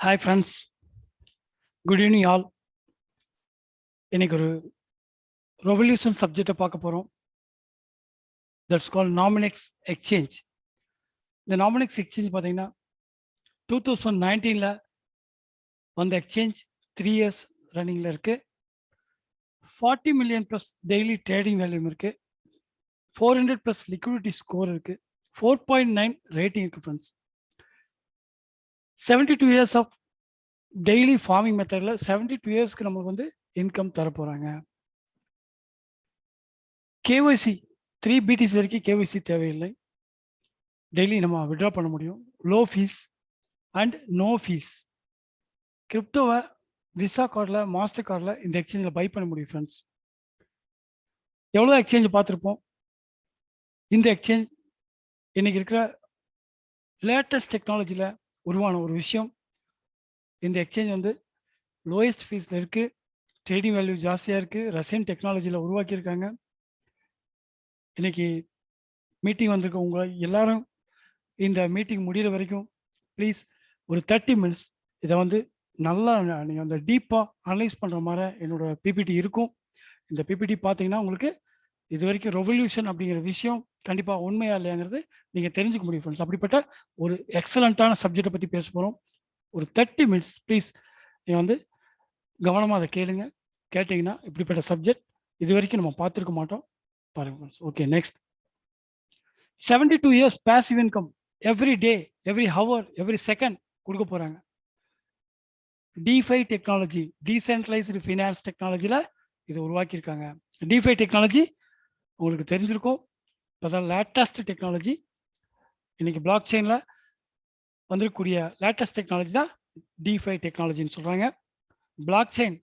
Hi friends, good evening all. இன்னைக்கு ஒரு revolution சப்ஜெக்டை பார்க்க போகிறோம். That's call Nominex exchange. இந்த நாமினெக்ஸ் எக்ஸ்சேஞ்ச் பார்த்தீங்கன்னா 2019 வந்த எக்ஸ்சேஞ்ச் 3 இயர்ஸ் ரன்னிங்கில் இருக்குது. 40 million ப்ளஸ் டெய்லி ட்ரேடிங் வேல்யூம் இருக்குது. 400 ப்ளஸ் லிக்விடிட்டி ஸ்கோர் இருக்குது. 4.9 ரேட்டிங் இருக்குது friends. 72 years of daily farming மெத்தடில் 72 இயர்ஸ்க்கு நம்மளுக்கு வந்து இன்கம் தர போகிறாங்க. கேஒய்சி 3 பிடிசி வரைக்கும் கேஒய்சி தேவையில்லை. டெய்லி நம்ம விட்ரா பண்ண முடியும். Low fees and no fees. கிரிப்டோவை விசா கார்டில் மாஸ்டர் கார்டில் இந்த எக்ஸ்சேஞ்சில் பை பண்ண முடியும் ஃப்ரெண்ட்ஸ். எவ்வளோ எக்ஸ்சேஞ்ச் பார்த்துருப்போம். இந்த எக்ஸ்சேஞ்ச் இன்னைக்கு இருக்கிற லேட்டஸ்ட் டெக்னாலஜியில் உருவான ஒரு விஷயம். இந்த எக்ஸ்சேஞ்ச் வந்து லோயஸ்ட் ஃபீஸில் இருக்குது. ட்ரேடிங் வேல்யூ ஜாஸ்தியாக இருக்குது. ரஷ்யன் டெக்னாலஜியில் உருவாக்கியிருக்காங்க. இன்னைக்கு மீட்டிங் வந்திருக்க உங்களை எல்லாரும் இந்த மீட்டிங் முடிகிற வரைக்கும் ப்ளீஸ் ஒரு 30 minutes இதை வந்து நல்லா நீங்கள் அந்த டீப்பாக அனலைஸ் பண்ணுற மாதிரி என்னோட பிபிடி இருக்கும். இந்த பிபிடி பார்த்தீங்கன்னா உங்களுக்கு இது வரைக்கும் ரெவல்யூஷன் அப்படிங்கிற விஷயம் கண்டிப்பாக உண்மையா இல்லையாங்கிறது நீங்கள் தெரிஞ்சுக்க முடியும் ஃப்ரெண்ட்ஸ். அப்படிப்பட்ட ஒரு எக்ஸலண்ட்டான சப்ஜெக்டை பற்றி பேச போகிறோம். ஒரு 30 minutes ப்ளீஸ் நீங்கள் வந்து கவனமாக அதை கேளுங்க. கேட்டிங்கன்னா இப்படிப்பட்ட சப்ஜெக்ட் இது வரைக்கும் நம்ம பார்த்துருக்க மாட்டோம். பாருங்க friends. Okay, next 72 years passive income every day, every hour, every second கொடுக்க போகிறாங்க. டிஃபை டெக்னாலஜி, டீசென்ட்ரலைஸ்டு ஃபினான்ஸ் டெக்னாலஜியில் இது உருவாக்கியிருக்காங்க. டிஃபை டெக்னாலஜி உங்களுக்கு தெரிஞ்சிருக்கும். இப்போதான் லேட்டஸ்ட் டெக்னாலஜி. இன்னைக்கு பிளாக் செயினில் வந்திருக்கக்கூடிய லேட்டஸ்ட் டெக்னாலஜி தான் டிஃபை டெக்னாலஜின்னு சொல்கிறாங்க. பிளாக் செயின்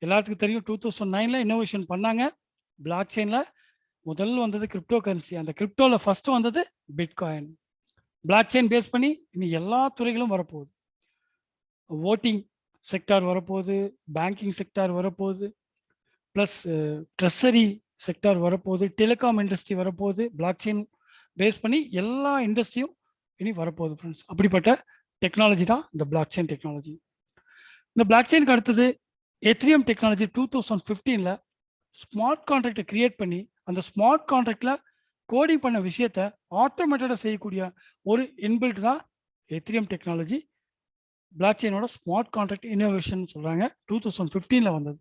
எல்லாத்துக்கும் தெரியும். 2009 இன்னோவேஷன் பண்ணாங்க. பிளாக் செயினில் முதல்ல வந்தது கிரிப்டோ கரன்சி. அந்த கிரிப்டோவில் ஃபர்ஸ்ட் வந்தது பிட்காயின். பிளாக் செயின் பேஸ் பண்ணி இன்னைக்கு எல்லா துறைகளும் வரப்போகுது. ஓட்டிங் செக்டார் வரப்போகுது, பேங்கிங் செக்டார் வரப்போகுது, ப்ளஸ் ட்ரெஸரி செக்டார் வரப்போகுது, டெலிகாம் இண்டஸ்ட்ரி வரப்போகுது. பிளாக் செயின் பேஸ் பண்ணி எல்லா இண்டஸ்ட்ரியும் இனி வரப்போகுது ஃப்ரெண்ட்ஸ். அப்படிப்பட்ட டெக்னாலஜி தான் இந்த பிளாக் செயின் டெக்னாலஜி. இந்த பிளாக் செயினுக்கு அடுத்தது எத்ரியம் டெக்னாலஜி. 2015 ஸ்மார்ட் கான்ட்ராக்டை கிரியேட் பண்ணி அந்த ஸ்மார்ட் கான்ட்ராக்டில் கோடிங் பண்ண விஷயத்தை ஆட்டோமேட்டடாக செய்யக்கூடிய ஒரு இன்பில்ட் தான் ethereum technology. Blockchain smart contract innovation சொல்கிறாங்க. 2015 வந்தது.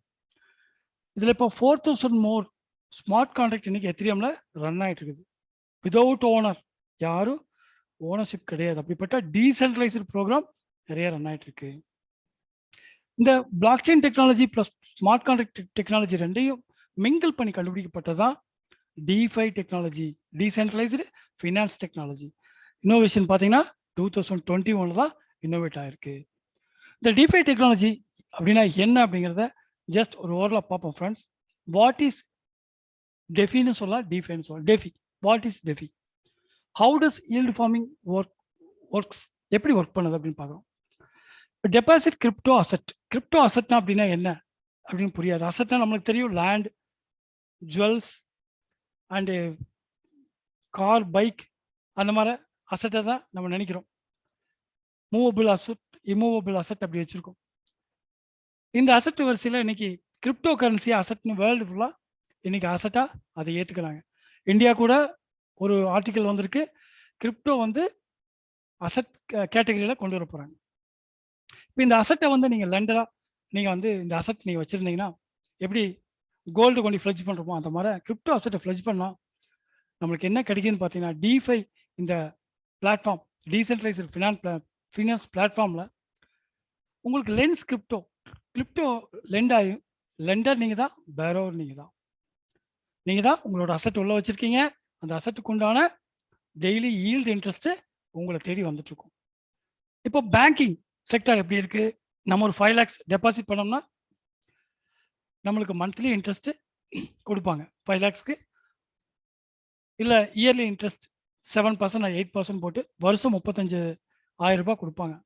இதில் இப்போ 4000 மோர் ஸ்மார்ட் கான்ட்ராக்ட் இன்னைக்கு எத்ரியமில் ரன் ஆகிட்டு இருக்குது. விதவுட் ஓனர், யாரும் ஓனர்ஷிப் கிடையாது. அப்படிப்பட்ட டீசென்ட்ரலைஸ்டு ப்ரோக்ராம் நிறைய ரன் ஆகிட்டு இருக்கு. இந்த blockchain technology plus smart contract technology ரெண்டையும் மிங்கிள் பண்ணி கண்டுபிடிக்கப்பட்டதான் DeFi technology, decentralised finance technology. Innovation பார்த்தீங்கன்னா 2021 தான் இன்னோவேட் ஆயிருக்கு. இந்த டிஃபை டெக்னாலஜி அப்படின்னா என்ன அப்படிங்கிறத ஜஸ்ட் ஒரு ஓவரில் பார்ப்போம் ஃப்ரெண்ட்ஸ். வாட் இஸ் டெஃபின்னு சொல்லலாம், டிஃபைன்னு சொல்லலாம். DeFi, what is DeFi? How does yield farming works, எப்படி ஒர்க் பண்ணுது அப்படின்னு பார்க்குறோம். Deposit crypto asset. கிரிப்டோ அசட்னா அப்படின்னா என்ன அப்படின்னு புரியாது. அசட்னா நம்மளுக்கு தெரியும், land, jewels and car, bike, அந்த மாதிரி அசட்டை தான் நம்ம நினைக்கிறோம். மூவபிள் அசட், இம்மூவபிள் அசட் அப்படி வச்சுருக்கோம். இந்த அசட் வரிசையில் இன்னைக்கு கிரிப்டோ கரன்சி அசட்னு வேர்ல்டு ஃபுல்லாக இன்னைக்கு அசட்டாக அதை ஏற்றுக்கிறாங்க. இந்தியா கூட ஒரு ஆர்டிக்கல் வந்திருக்கு, கிரிப்டோ வந்து அசட் கேட்டகரியில் கொண்டு வர போகிறாங்க. இப்போ இந்த அசட்டை வந்து நீங்கள் லெண்டராக நீங்கள் வந்து இந்த அசட் நீங்கள் வச்சுருந்தீங்கன்னா எப்படி கோல்டு கொண்டு ஃப்ளெஜ் பண்ணுறோமோ அந்த மாதிரி கிரிப்டோ அசட்டை ஃப்ளெஜ் பண்ணால் நம்மளுக்கு என்ன கிடைக்குதுன்னு பார்த்தீங்கன்னா, டிஃபை இந்த பிளாட்ஃபார்ம், டீசென்ட்ரலைஸ்டு ஃபினான்ஸ் பிளாட்ஃபார்மில் உங்களுக்கு லென்ஸ் கிரிப்டோ லெண்ட் ஆகும். லெண்டர் நீங்கள் தான், பேரோவர் நீங்கள் தான் உங்களோட அசட் உள்ள வச்சுருக்கீங்க. அந்த அசட்டுக்கு உண்டான டெய்லி ஈல்டு இன்ட்ரெஸ்ட்டு உங்களை தேடி வந்துட்டு இருக்கும். இப்போ பேங்கிங் செக்டார் எப்படி இருக்கு? நம்ம ஒரு 5 lakhs டெபாசிட் பண்ணோம்னா நம்மளுக்கு மந்த்லி இன்ட்ரெஸ்ட் கொடுப்பாங்க 5 lakhsக்கு. இல்லை இயர்லி இன்ட்ரெஸ்ட் 7% 8% போட்டு வருஷம் 35,000 ரூபாய் கொடுப்பாங்க.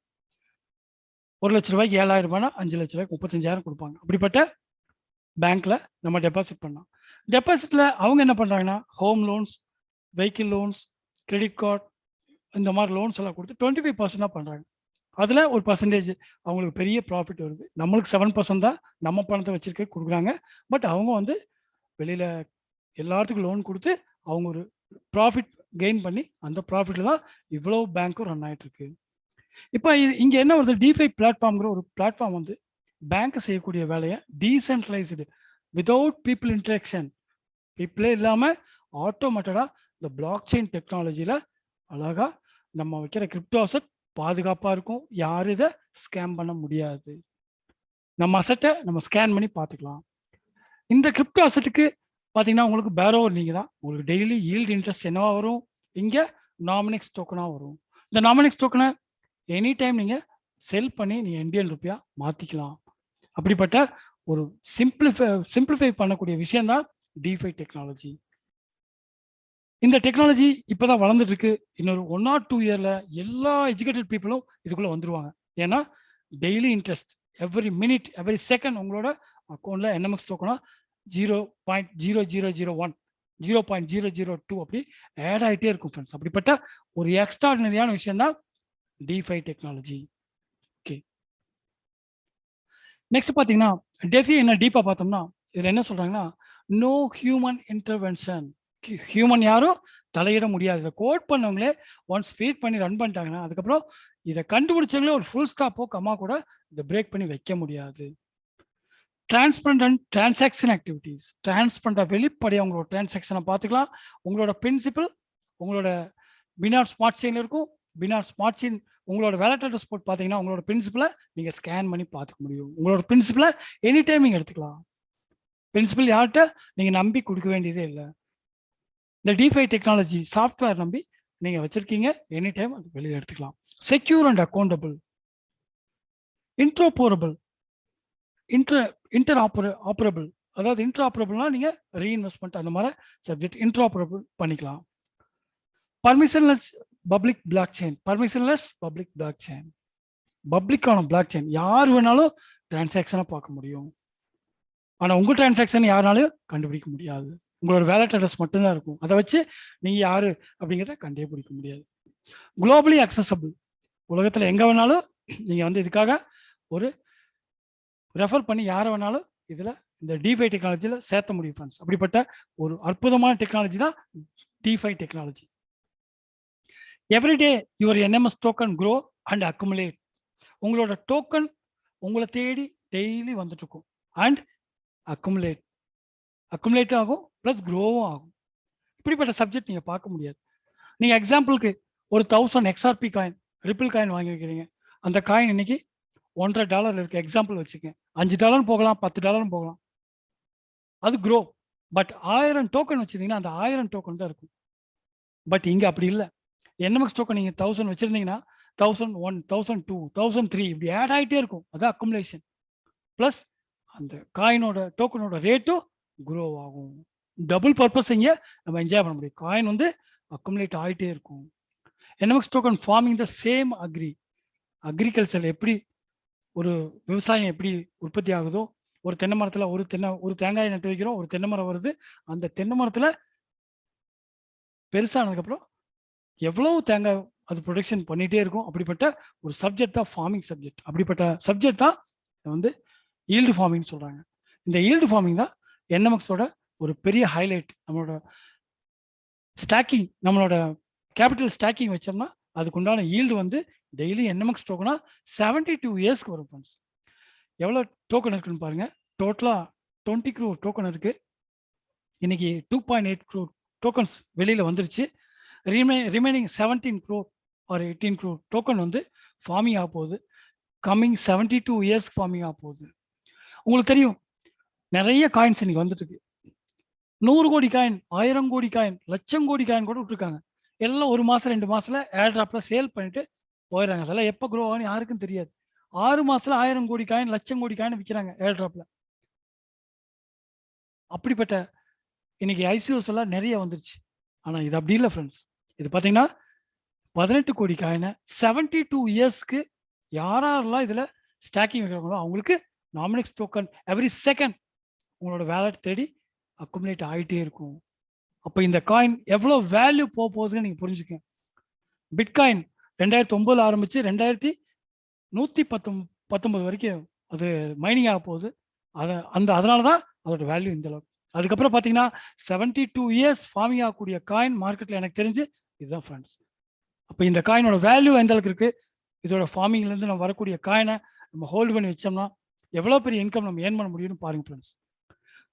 1 லட்ச ரூபாய்க்கு 7,000 ரூபாய்னா 5 லட்ச ரூபாய்க்கு 35,000 கொடுப்பாங்க. அப்படிப்பட்ட பேங்க்ல நம்ம டெபாசிட் பண்ணலாம். டெபாசிட்ல அவங்க என்ன பண்றாங்கன்னா, home loans, vehicle loans, credit card, இந்த மாதிரி லோன்ஸ் எல்லாம் கொடுத்து 25% பண்றாங்க. அதில் ஒரு பர்சன்டேஜ் அவங்களுக்கு பெரிய ப்ராஃபிட் வருது. நம்மளுக்கு 7% தான் நம்ம பணத்தை வச்சிருக்க கொடுக்குறாங்க. பட் அவங்க வந்து வெளியில் எல்லாத்துக்கும் லோன் கொடுத்து அவங்க ஒரு ப்ராஃபிட் கெயின் பண்ணி அந்த ப்ராஃபிட்டில் தான் இவ்வளோ பேங்க்கும் ரன் ஆகிட்டு இருக்கு. இப்போ இங்கே என்ன வருது, டிஃபை பிளாட்ஃபார்ம்ங்கிற ஒரு பிளாட்ஃபார்ம் வந்து பேங்க் செய்யக்கூடிய வேலையை டீசென்ட்ரலைஸ்டு வித்தவுட் பீப்புள் இன்ட்ராக்ஷன், பீப்புளே இல்லாமல் ஆட்டோமேட்டடாக இந்த பிளாக் செயின் டெக்னாலஜியில் அழகாக நம்ம வைக்கிற கிரிப்டோ அசெட் பாதுகாப்பாக இருக்கும். யாரும் இதை ஸ்கேம் பண்ண முடியாது. நம்ம அசெட்டை நம்ம ஸ்கேன் பண்ணி பார்த்துக்கலாம். இந்த கிரிப்டோ அசெட்டுக்கு பார்த்தீங்கன்னா உங்களுக்கு பேரோவர் நீங்கள் தான். உங்களுக்கு டெய்லி ஈல்டு இன்ட்ரெஸ்ட் என்னவா வரும், இங்கே நாமினிக்ஸ் டோக்கனாக வரும். இந்த நாமினிக்ஸ் டோக்கனை எனி டைம் நீங்கள் செல் பண்ணி நீங்கள் இந்தியன் ருப்பியா மாற்றிக்கலாம். அப்படிப்பட்ட ஒரு சிம்பிளிஃபை பண்ணக்கூடிய விஷயம்தான் டிஃபை டெக்னாலஜி. இந்த டெக்னாலஜி இப்போதான் வளர்ந்துட்டு இருக்கு. இன்னொரு 1 or 2 இயர்ல எல்லா எஜுகேட்டட் பீப்புளும் இதுக்குள்ள வந்துருவாங்க. ஏன்னா daily interest every minute every second உங்களோட அக்கௌண்ட்ல என்எம்எக்ஸ் டோக்கனா 0.0001 0.002 அப்படி ஆட் ஆகிட்டே இருக்கும் ஃப்ரெண்ட்ஸ். அப்படிப்பட்ட ஒரு எக்ஸ்ட்ராடினரியான விஷயம் தான் டிஃபை டெக்னாலஜி. ஓகே, நெக்ஸ்ட் பார்த்தீங்கன்னா டெஃபி என்ன டீப்பா பார்த்தோம்னா இதுல என்ன சொல்றாங்கன்னா, நோ ஹியூமன் இன்டர்வென்ஷன். ஹியூமன் யாரும் தலையிட முடியாது. இதை கோட் பண்ணவங்களே ஒன்ஸ் ஃபீட் பண்ணி ரன் பண்ணிட்டாங்கன்னா அதுக்கப்புறம் இதை கண்டுபிடிச்சவங்களே ஒரு ஃபுல் ஸ்டாப்போ கம்மா கூட இதை பிரேக் பண்ணி வைக்க முடியாது. Transparent and transaction activities. டிரான்ஸ்பரண்டாக வெளிப்படையாக உங்களோட டிரான்சாக்ஷனை பார்த்துக்கலாம். உங்களோட பிரின்சிபல் உங்களோட பினார் ஸ்மார்ட் செயின் இருக்கும். பினார் ஸ்மார்ட் செயின் உங்களோட வேலட் அட்ரஸ் போட்டு பார்த்தீங்கன்னா உங்களோட பிரின்சிபலை நீங்கள் ஸ்கேன் பண்ணி பார்த்துக்க முடியும். உங்களோட பிரின்சிபலை எனி டைம் நீங்கள் எடுத்துக்கலாம். பிரின்சிபல் யார்கிட்ட நீங்கள் நம்பி கொடுக்க வேண்டியதே இல்லை. இந்த டிஃபை டெக்னாலஜி சாஃப்ட்வேர் நம்பி நீங்கள் வச்சிருக்கீங்க, எனி டைம் அது வெளியே எடுத்துக்கலாம். Secure and accountable. Interoperable. Operable. அதாவது இன்ட்ராபரபிள்னா நீங்கள் ரீஇன்வெஸ்ட்மெண்ட் அந்த மாதிரி சப்ஜெக்ட் இன்ட்ராபரபிள் பண்ணிக்கலாம். Permissionless public blockchain. Permissionless public blockchain. பப்ளிக்கான பிளாக் செயின் யார் வேணாலும் டிரான்சாக்ஷனை பார்க்க முடியும். ஆனால் உங்கள் டிரான்சாக்ஷன் யாருனாலும் கண்டுபிடிக்க முடியாது. உங்களோட வேலட் அட்ரஸ் மட்டும்தான் இருக்கும். அதை வச்சு நீங்கள் யாரு அப்படிங்கிறத கண்டுபிடிக்க முடியாது. Globally accessible. உலகத்தில் எங்கே வேணாலும் நீங்கள் வந்து இதுக்காக ஒரு ரெஃபர் பண்ணி யாரை வேணாலும் இதில் இந்த டிஃபை டெக்னாலஜியில் சேர்த்த முடியும் ஃப்ரெண்ட்ஸ். அப்படிப்பட்ட ஒரு அற்புதமான டெக்னாலஜி தான் DeFi technology. Everyday your NMS token grow and accumulate. உங்களோட டோக்கன் உங்களை தேடி டெய்லி வந்துட்டு இருக்கும் அண்ட் அக்குமுலேட் ஆகும் ப்ளஸ் க்ரோவும் ஆகும். இப்படிப்பட்ட சப்ஜெக்ட் நீங்கள் பார்க்க முடியாது. நீங்கள் எக்ஸாம்பிளுக்கு ஒரு 1000 XRP காயின் ரிப்பிள் காயின் வாங்கி வைக்கிறீங்க. அந்த காயின் இன்னைக்கு $1.50 இருக்கு. எக்ஸாம்பிள் வச்சுக்கேன். $5 போகலாம், $10 போகலாம். அது க்ரோ. பட் 1000 டோக்கன் வச்சிருந்தீங்கன்னா அந்த 1000 டோக்கன் தான் இருக்கும். பட் இங்கே அப்படி இல்லை. என்எம்எக்ஸ் டோக்கன் நீங்கள் 1000 வச்சிருந்தீங்கன்னா 1001, 1002, 1003 இப்படி ஆட் ஆகிட்டே இருக்கும். அது அக்குமுலேஷன். ப்ளஸ் அந்த காயினோட டோக்கனோட ரேட்டும் க்ரோ ஆகும். டபுள் பர்பஸ் இங்கே நம்ம என்ஜாய் பண்ண முடியும். காயின் வந்து அக்குமுலேட் ஆகிட்டே இருக்கும். NMX token farming the same agriculture எப்படி ஒரு விவசாயம் எப்படி உற்பத்தி ஆகுதோ, ஒரு தென்னை மரத்தில் ஒரு தேங்காய் நட்டு வைக்கிறோம், ஒரு தென்னை மரம் வருது. அந்த தென்னை மரத்தில் பெருசானதுக்கப்புறம் எவ்வளவு தேங்காய் அது ப்ரொடக்ஷன் பண்ணிகிட்டே இருக்கும். அப்படிப்பட்ட ஒரு சப்ஜெக்ட் தான் ஃபார்மிங் சப்ஜெக்ட். அப்படிப்பட்ட சப்ஜெக்ட் தான் வந்து ஈல்டு ஃபார்மிங் சொல்கிறாங்க. இந்த ஈல்டு ஃபார்மிங் தான் என்எம்எக்ஸோட ஒரு பெரிய ஹைலைட். நம்மளோட ஸ்டாக்கிங், நம்மளோட கேபிட்டல் ஸ்டாக்கிங் வச்சோம்னா அதுக்குண்டான ஈல்டு வந்து டெய்லி என்எம்எக்ஸ் டோக்கனா 72 இயர்ஸ்க்கு வரும் ஃப்ரெண்ட்ஸ். எவ்வளோ டோக்கன் இருக்குன்னு பாருங்க. டோட்டலாக 20 crore டோக்கன் இருக்கு. இன்னைக்கு 2.8 crore டோக்கன்ஸ் வெளியில் வந்துருச்சு. Remaining 17 crore or 18 crore token வந்து ஃபார்மிங் ஆக போகுது. கம்மிங் 72 இயர்ஸ்க்கு ஃபார்மிங் ஆக போகுது. உங்களுக்கு தெரியும் நிறைய காயின்ஸ் இன்னைக்கு வந்துட்டு இருக்கு. 100 கோடி காயின், 1000 கோடி காயின், லட்சம் கோடி காயின் கூட விட்டுருக்காங்க. எல்லாம் 1 மாதம் 2 மாதத்துல ஏர்ட்ராப்ல சேல் பண்ணிட்டு போயிடுறாங்க. அதெல்லாம் எப்போ க்ரோ ஆகுன்னு யாருக்கும் தெரியாது. 6 மாதத்துல 1000 கோடி காயின், லட்சம் கோடி காயின் விற்கிறாங்க ஏர்ட்ராப்ல. அப்படிப்பட்ட இன்னைக்கு ஐசிஓஸ் எல்லாம் நிறைய வந்துருச்சு. ஆனால் இது அப்படி இல்லை ஃப்ரெண்ட்ஸ். இது பார்த்தீங்கன்னா 18 கோடி காயினை 72 இயர்ஸ்க்கு யாரெல்லாம் இதில் ஸ்டாக்கிங் வைக்கிறாங்களோ அவங்களுக்கு நாமினிக்ஸ் டோக்கன் எவ்ரி செகண்ட் உங்களோட வேலட் தேடி அக்குமுலேட் ஆகிட்டே இருக்கும். அப்போ இந்த காயின் எவ்வளோ வேல்யூ போக போகுதுன்னு நீங்கள் புரிஞ்சுக்கங்க. பிட்காயின் 2009 ஆரம்பிச்சு 119 வரைக்கும் அது மைனிங் ஆக போகுது. அதனால தான் அதோட வேல்யூ இந்த அளவுக்கு. அதுக்கப்புறம் பார்த்தீங்கன்னா 72 இயர்ஸ் ஃபார்மிங் ஆகக்கூடிய காயின் மார்க்கெட்டில் எனக்கு தெரிஞ்சு இதுதான் ஃப்ரெண்ட்ஸ். அப்போ இந்த காயினோட வேல்யூ எந்த அளவுக்கு இருக்குது, இதோட ஃபார்மிங்லேருந்து நம்ம வரக்கூடிய காயினை நம்ம ஹோல்டு பண்ணி வச்சோம்னா எவ்வளோ பெரிய இன்கம் நம்ம ஏர்ன் பண்ண முடியும்னு பாருங்க friends.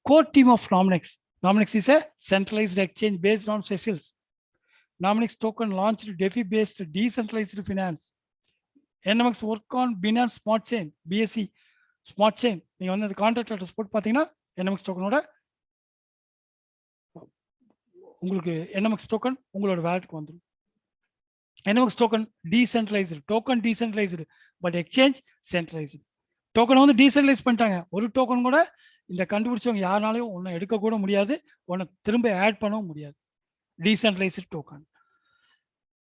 Core team of Nominex. Nominex is a centralized exchange based on Cecils. Nominex token launched DeFi-based decentralized finance. NMX work on Binance Smart Chain, BSC Smart Chain. நீங்கள் வந்து அந்த கான்ட்ராக்ட் லெட்டர்ஸ் போட்டு பார்த்தீங்கன்னா NMX டோக்கனோட உங்களுக்கு NMX token உங்களோட வேலெட்டுக்கு வந்துடும். NMX token decentralised, token decentralised, but exchange centralised. டோக்கனை வந்து டீசென்ட்ரலைஸ் பண்ணிட்டாங்க. ஒரு டோக்கன் கூட இந்த கண்டுபிடிச்சவங்க யாருனாலையும் ஒன்றை எடுக்கக்கூட முடியாது, ஒன்றை திரும்ப ஆட் பண்ணவும் முடியாது. Decentralised token.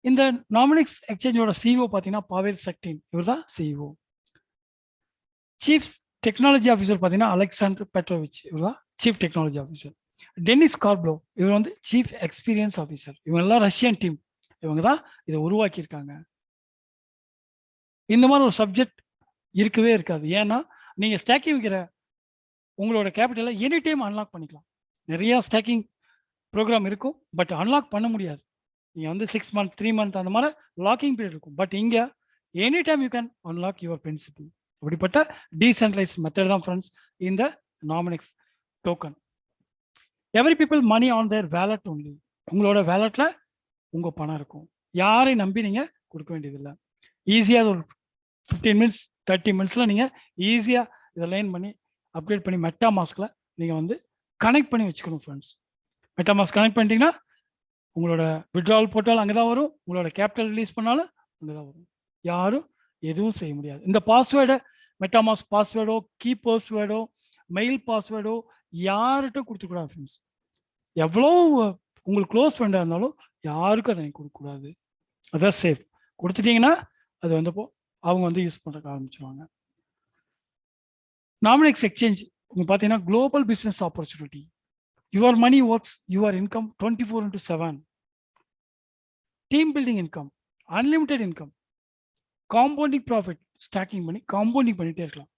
இந்த Nominex எக்ஸ்சேஞ்சோட சிஇஓ பார்த்தீங்கன்னா பாவேல் சக்டின், இவர் தான் சிஇஓ. சீஃப் டெக்னாலஜி ஆஃபீஸர் பார்த்தீங்கன்னா அலெக்சாண்டர் பெட்ரோவிச், இவர் தான் சீஃப் டெக்னாலஜி ஆஃபீஸர். டெனிஸ் கார்ப்ளோ, இவர் வந்து சீஃப் எக்ஸ்பீரியன்ஸ் ஆஃபீஸர். இவங்க எல்லாம் ரஷ்யன் டீம், இவங்க தான் இதை உருவாக்கியிருக்காங்க. இந்த மாதிரி ஒரு சப்ஜெக்ட் இருக்கவே இருக்காது. ஏன்னா நீங்கள் ஸ்டாக்கிங் வைக்கிற உங்களோட கேபிட்டலை எனி டைம் அன்லாக் பண்ணிக்கலாம். நிறையா ஸ்டாக்கிங் ப்ரோக்ராம் இருக்கும், பட் அன்லாக் பண்ண முடியாது. நீங்கள் வந்து 6 months 3 months அந்த மாதிரி லாக்கிங் பீரியட் இருக்கும். பட் இங்கே any time you can unlock your principal. அப்படிப்பட்ட டீசென்ட்ரலைஸ் மெத்தட் தான் ஃப்ரெண்ட்ஸ் இந்த Nominex token. Every people money on their wallet only. உங்களோட வேலட்டில் உங்கள் பணம் இருக்கும். யாரை நம்பி நீங்கள் கொடுக்க வேண்டியதில்லை. ஈஸியாக ஒரு 15 minutes 30 minutesல நீங்கள் ஈஸியாக இதை லைன் பண்ணி அப்கிரேட் பண்ணி மெட்டாமாஸ்கில் நீங்கள் வந்து கனெக்ட் பண்ணி வச்சுக்கணும் ஃப்ரெண்ட்ஸ். மெட்டாமாஸ்க் கனெக்ட் பண்ணிட்டீங்கன்னா உங்களோட விட்ராவல் போட்டாலும் அங்கே தான் வரும், உங்களோட கேபிட்டல் ரிலீஸ் பண்ணாலும் அங்கே தான் வரும். யாரும் எதுவும் செய்ய முடியாது. இந்த பாஸ்வேர்டை மெட்டாமாஸ்க் பாஸ்வேர்டோ கீ பாஸ்வேர்டோ மெயில் பாஸ்வேர்டோ யார்கிட்டும் கொடுத்துக்கூடாது ஃப்ரெண்ட்ஸ். எவ்வளோ உங்களுக்கு க்ளோஸ் ஃப்ரெண்டாக இருந்தாலும் யாருக்கும் அதை நீங்கள் கொடுக்கக்கூடாது. அதான் சேஃப். கொடுத்துட்டீங்கன்னா அது வந்தப்போ அவங்க வந்து யூஸ் பண்ணுறதுக்கு ஆரம்பிச்சிருவாங்க. Nominex எக்ஸ்சேஞ்ச் நீங்கள் பார்த்தீங்கன்னா global business opportunity. Your money works your income 24/7. Team building income, unlimited income, compounding profit, staking பண்ணி காம்பவுண்டிங் பண்ணிட்டே இருக்கலாம்.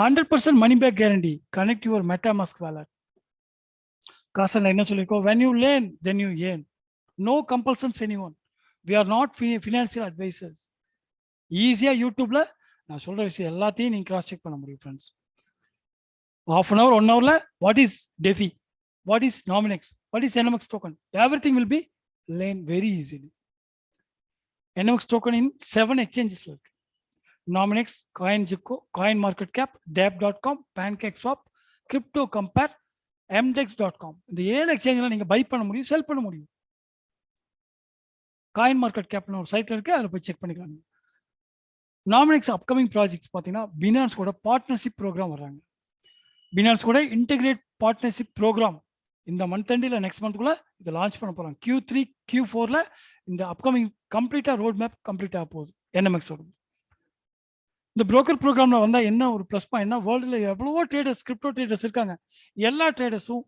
100% money back guarantee. Connect your MetaMask wallet. காசனில் என்ன சொல்லியிருக்கோம், when you learn then you earn. No compulsions anyone. We are not financial advisors. ஈஸியாக யூடியூப்பில் நான் சொல்கிற விஷயம் எல்லாத்தையும் நீங்கள் கிராஸ் செக் பண்ண முடியும் friends. half an hour 1 hour what is DeFi, what is Nominex, what is NMX token, everything will be learned very easily. NMX token in 7 exchanges இருக்கு. Nominex, CoinGecko, CoinMarketCap, Dab.com, PancakeSwap, CryptoCompare, MDEX.com. இந்த 7 எக்ஸ்சேஞ்சில் நீங்கள் by பண்ண முடியும், செல் பண்ண முடியும். CoinMarketCapனு ஒரு side இருக்குது, அதில் போய் செக் பண்ணிக்கலாம். Nominex அப்கமிங் ப்ராஜெக்ட்ஸ் பார்த்தீங்கன்னா பினான்ஸ் கூட பார்ட்னர்ஷிப் ப்ரோக்ராம் வர்றாங்க. பினான்ஸ் கூட இன்டெகிரேட் பார்ட்னர்ஷிப் ப்ரோக்ராம் இந்த மந்த் எண்டில் நெக்ஸ்ட் மந்த்குள்ளே இதை லான்ச் பண்ண போகிறாங்க. Q3 Q4 இந்த அப்கமிங் கம்ப்ளீட்டாக ரோட் மேப் கம்ப்ளீட் ஆக போகுது NMXோட. இந்த புரோக்கர் ப்ரோக்ராமில் வந்தால் என்ன ஒரு ப்ளஸ் பாயிண்ட்னா, வேர்ல்டில் எவ்வளவோ ட்ரேடர்ஸ், கிரிப்டோ ட்ரேடர்ஸ் இருக்காங்க. எல்லா ட்ரேடர்ஸும்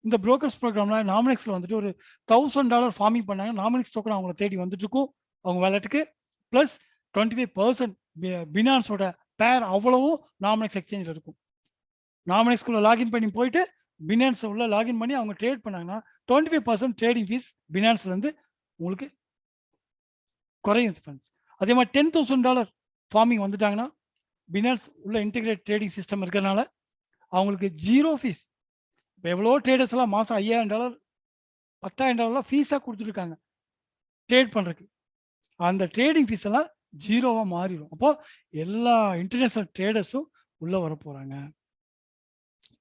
இந்த புரோக்கர்ஸ் ப்ரோக்ராமில் Nominex வந்துட்டு ஒரு $1000 ஃபார்மிங் பண்ணாங்க. Nominex டோக்கன் அவங்கள தேடி வந்துட்டு இருக்கும் அவங்க வேலட்டுக்கு. ப்ளஸ் 25% பினான்ஸோட பேர் அவ்வளவும் Nominex எக்ஸ்சேஞ்சில் இருக்கும். Nominex-குள்ள லாகின் பண்ணி போயிட்டு பினான்ஸ் உள்ள லாகின் பண்ணி அவங்க ட்ரேட் பண்ணாங்கன்னா 25% ட்ரேடிங் ஃபீஸ் பினான்ஸ்லேருந்து உங்களுக்கு குறையும் ஃப்ரெண்ட்ஸ். அதே மாதிரி $10,000 ஃபார்மிங் வந்துட்டாங்கன்னா பினான்ஸ் உள்ள இன்டிகிரேட் ட்ரேடிங் சிஸ்டம் இருக்கிறதுனால அவங்களுக்கு 0 ஃபீஸ். இப்போ எவ்வளோ ட்ரேடர்ஸ் எல்லாம் மாதம் $5,000 $10,000 ஃபீஸாக கொடுத்துருக்காங்க ட்ரேட் பண்ணுறதுக்கு. அந்த ட்ரேடிங் ஃபீஸ் எல்லாம் 0வாக மாறிடும். அப்போது எல்லா இன்டர்நேஷ்னல் ட்ரேடர்ஸும் உள்ளே வர போகிறாங்க.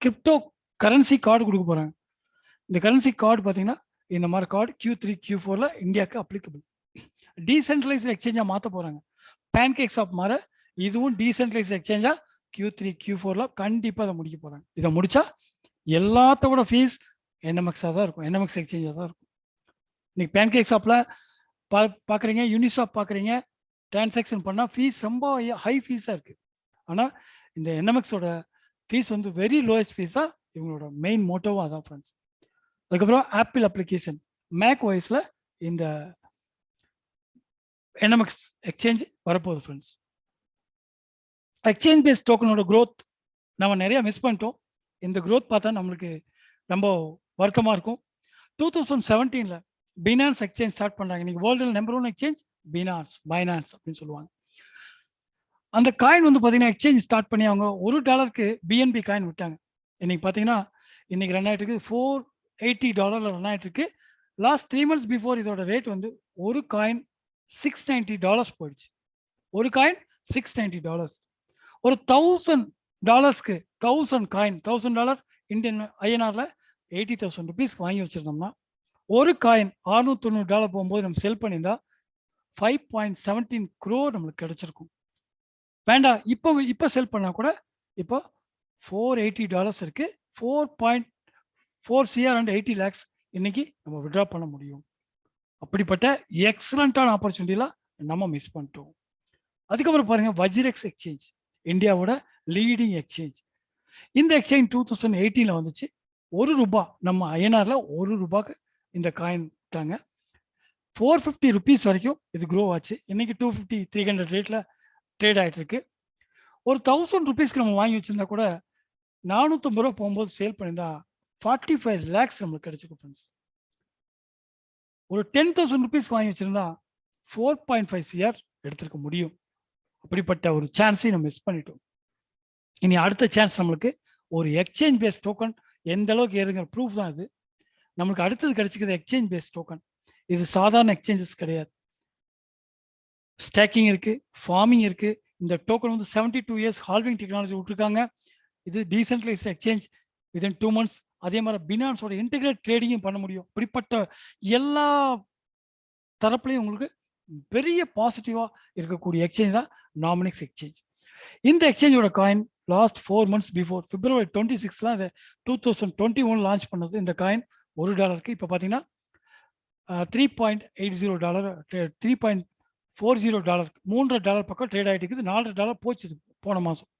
கிரிப்டோ கரன்சி கார்டு கொடுக்க போகிறாங்க. இந்த கரன்சி கார்டு பார்த்தீங்கன்னா இந்த மாதிரி கார்டு Q3 Q4 இந்தியாவுக்கு அப்ளிகபிள். டீசென்ட்ரலைஸ்டு எக்ஸ்சேஞ்சாக மாற்ற போகிறாங்க. PancakeSwap மாதிரி இதுவும் டீசென்ட்ரலைஸ்டு எக்ஸ்சேஞ்சாக Q3 Q4 கண்டிப்பாக அதை முடிக்க போகிறாங்க. இதை முடித்தா எல்லாத்தோட ஃபீஸ் NMX-ஆக தான் இருக்கும், NMX எக்ஸ்சேஞ்சாக தான் இருக்கும். இன்னைக்கு PancakeSwap-ல பார்க்குறீங்க, யூனிஸ்வாப் பார்க்குறீங்க, டிரான்சாக்ஷன் பண்ணால் ஃபீஸ் ரொம்ப ஹை ஃபீஸாக இருக்குது. ஆனால் இந்த NMX-ஓட ஃபீஸ் வந்து வெரி லோயஸ்ட் ஃபீஸாக இவங்களோட மெயின் மோட்டோவாக அதான் ஃப்ரெண்ட்ஸ். அதுக்கப்புறம் ஆப்பிள் அப்ளிகேஷன் மேக் OS-ல இந்த NMX எக்ஸ்சேஞ்ச் வரப்போகுது ஃப்ரெண்ட்ஸ். எக்ஸ்சேஞ்ச் பேஸ்ட் டோக்கனோட growth நம்ம நிறைய மிஸ் பண்ணிட்டோம். இந்த growth பார்த்தா நம்மளுக்கு ரொம்ப வருத்தமா இருக்கும். 2017ல பினான்ஸ் எக்ஸ்சேஞ்ச் ஸ்டார்ட் பண்றாங்க. இன்னைக்கு வேர்ல்டுல நம்பர் 1 எக்ஸ்சேஞ்ச் பைனான்ஸ் அப்படின்னு சொல்லுவாங்க. அந்த காயின் வந்து பாத்தீங்கன்னா எக்ஸ்சேஞ்ச் ஸ்டார்ட் பண்ணி அவங்க $1க்கு பிஎன்பி காயின் விட்டாங்க. இன்னைக்கு பாத்தீங்கன்னா இன்னைக்கு ரன் ஆயிட்டு இருக்கு $480 ரன் ஆயிட்டு இருக்கு. லாஸ்ட் 3 months பிஃபோர் இதோட ரேட் வந்து ஒரு காயின் $690 போயிடுச்சு. ஒரு காயின் $690. ஒரு $1000க்கு 1000 காயின் $1000 இந்தியன் ஐஎன்ஆர்ல 80,000 ருபீஸ்க்கு வாங்கி வச்சிருந்தோம்னா ஒரு காயின் $690 போகும்போது நம்ம செல் பண்ணியிருந்தா 5.17 crore நம்மளுக்கு கிடைச்சிருக்கும். வேண்டாம் இப்போ செல் பண்ணா கூட இப்போ $480 இருக்கு. 4.4 CR and 80 lakhs இன்னைக்கு நம்ம வித்ட்ரா பண்ண முடியும். அப்படிப்பட்ட எக்ஸலண்டான ஆப்பர்ச்சுனிட்டிலாம் நம்ம மிஸ் பண்ணிட்டோம். அதுக்கப்புறம் பாருங்க வஜ்ரெக்ஸ் எக்ஸ்சேஞ்ச், இந்தியாவோட லீடிங் எக்ஸ்சேஞ்ச். இந்த எக்ஸ்சேஞ்ச் 2018ல வந்துச்சு. ₹1 நம்ம ஐஎன்ஆர்ல ₹1க்கு இந்த காயின் விட்டாங்க. 450 ருபீஸ் வரைக்கும் இது க்ரோ ஆச்சு. இன்னைக்கு 250 300 ரேட்ல ட்ரேட் ஆயிட்டு இருக்கு. ஒரு 1000 ருபீஸ்க்கு நம்ம வாங்கி வச்சிருந்தா கூட $450 போகும்போது சேல் பண்ணியிருந்தா 45 lakhs நம்மளுக்கு கிடைச்சிருக்கும் ஃப்ரெண்ட்ஸ். ஒரு 10,000 ருபீஸ்க்கு வாங்கி வச்சிருந்தா 4.5 CR எடுத்திருக்க முடியும். அப்படிப்பட்ட ஒரு சான்ஸையும் நம்ம மிஸ் பண்ணிட்டோம். இனி அடுத்த சான்ஸ் நம்மளுக்கு ஒரு எக்ஸ்சேஞ்ச் பேஸ் டோக்கன் எந்த அளவுக்கு ஏறுங்கிற ப்ரூஃப் தான் இது. நம்மளுக்கு அடுத்தது கிடைச்சிக்கிறது எக்ஸ்சேஞ்ச் பேஸ் டோக்கன். இது சாதாரண எக்ஸ்சேஞ்சஸ் கிடையாது. ஸ்டேக்கிங் இருக்கு, ஃபார்மிங் இருக்கு. இந்த டோக்கன் வந்து 72 years ஹால்விங் டெக்னாலஜி விட்டுருக்காங்க. இது டீசென்ட்ரலைஸ்ட் எக்ஸ்சேஞ்ச் வித்தின் 2 months. அதே மாதிரி பினான்ஸோட இன்டெகிரேட் ட்ரேடிங்கும் பண்ண முடியும். இப்படிப்பட்ட எல்லா தரப்புலையும் உங்களுக்கு பெரிய பாசிட்டிவா இருக்கக்கூடிய எக்ஸ்சேஞ்ச் தான் நாமினிக்ஸ் எக்ஸ்சேஞ்ச். இந்த எக்ஸ்சேஞ்சோட coin last 4 months before February 26 இதை 2021 லான்ச் பண்ணது. இந்த காயின் $1க்கு இப்போ பார்த்தீங்கன்னா $3.80 $3.40 $3 பக்கம் ட்ரேட் ஆகிட்டு இருக்குது. $4 போச்சு போன மாதம்.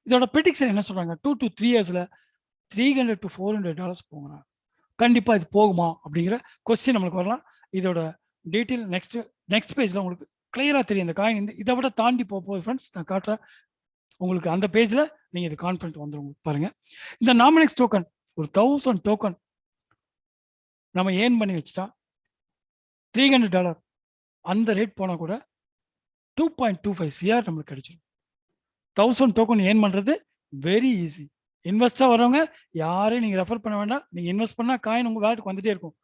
இதோட ப்ரெடிக்ஷன் என்ன சொல்றாங்க, 2 to 3 yearsல $300 to $400 போகிறாங்க. கண்டிப்பா இது போகுமா அப்படிங்கிற கொஸ்டின் நம்மளுக்கு வரலாம். இதோட டீட்டெயில் நெக்ஸ்ட் பேஜ்ல உங்களுக்கு கிளியரா தெரியும். இந்த காயின் இதை விட தாண்டி போகுது ஃப்ரெண்ட்ஸ். நான் காட்டுறேன் உங்களுக்கு. அந்த பேஜ்ல நீங்க இது கான்ஃபிடென்ட் வந்துடும் பாருங்க. இந்த நாமினிக்ஸ் டோக்கன் ஒரு 1000 டோக்கன் நம்ம ஏர்ன் பண்ணி வச்சுட்டா $300 அந்த ரேட் போனா கூட 2.25 CR நம்மளுக்கு கிடைச்சிடும். 1000 டோக்கன் ஏர்ன் பண்றது வெரி ஈஸி. இன்வெஸ்டா வரவங்க யாரையும் நீங்க ரெஃபர் பண்ண வேண்டாம். நீங்க இன்வெஸ்ட் பண்ணா காயின் உங்க வேலட்டுக்கு வந்துட்டே இருக்கும்.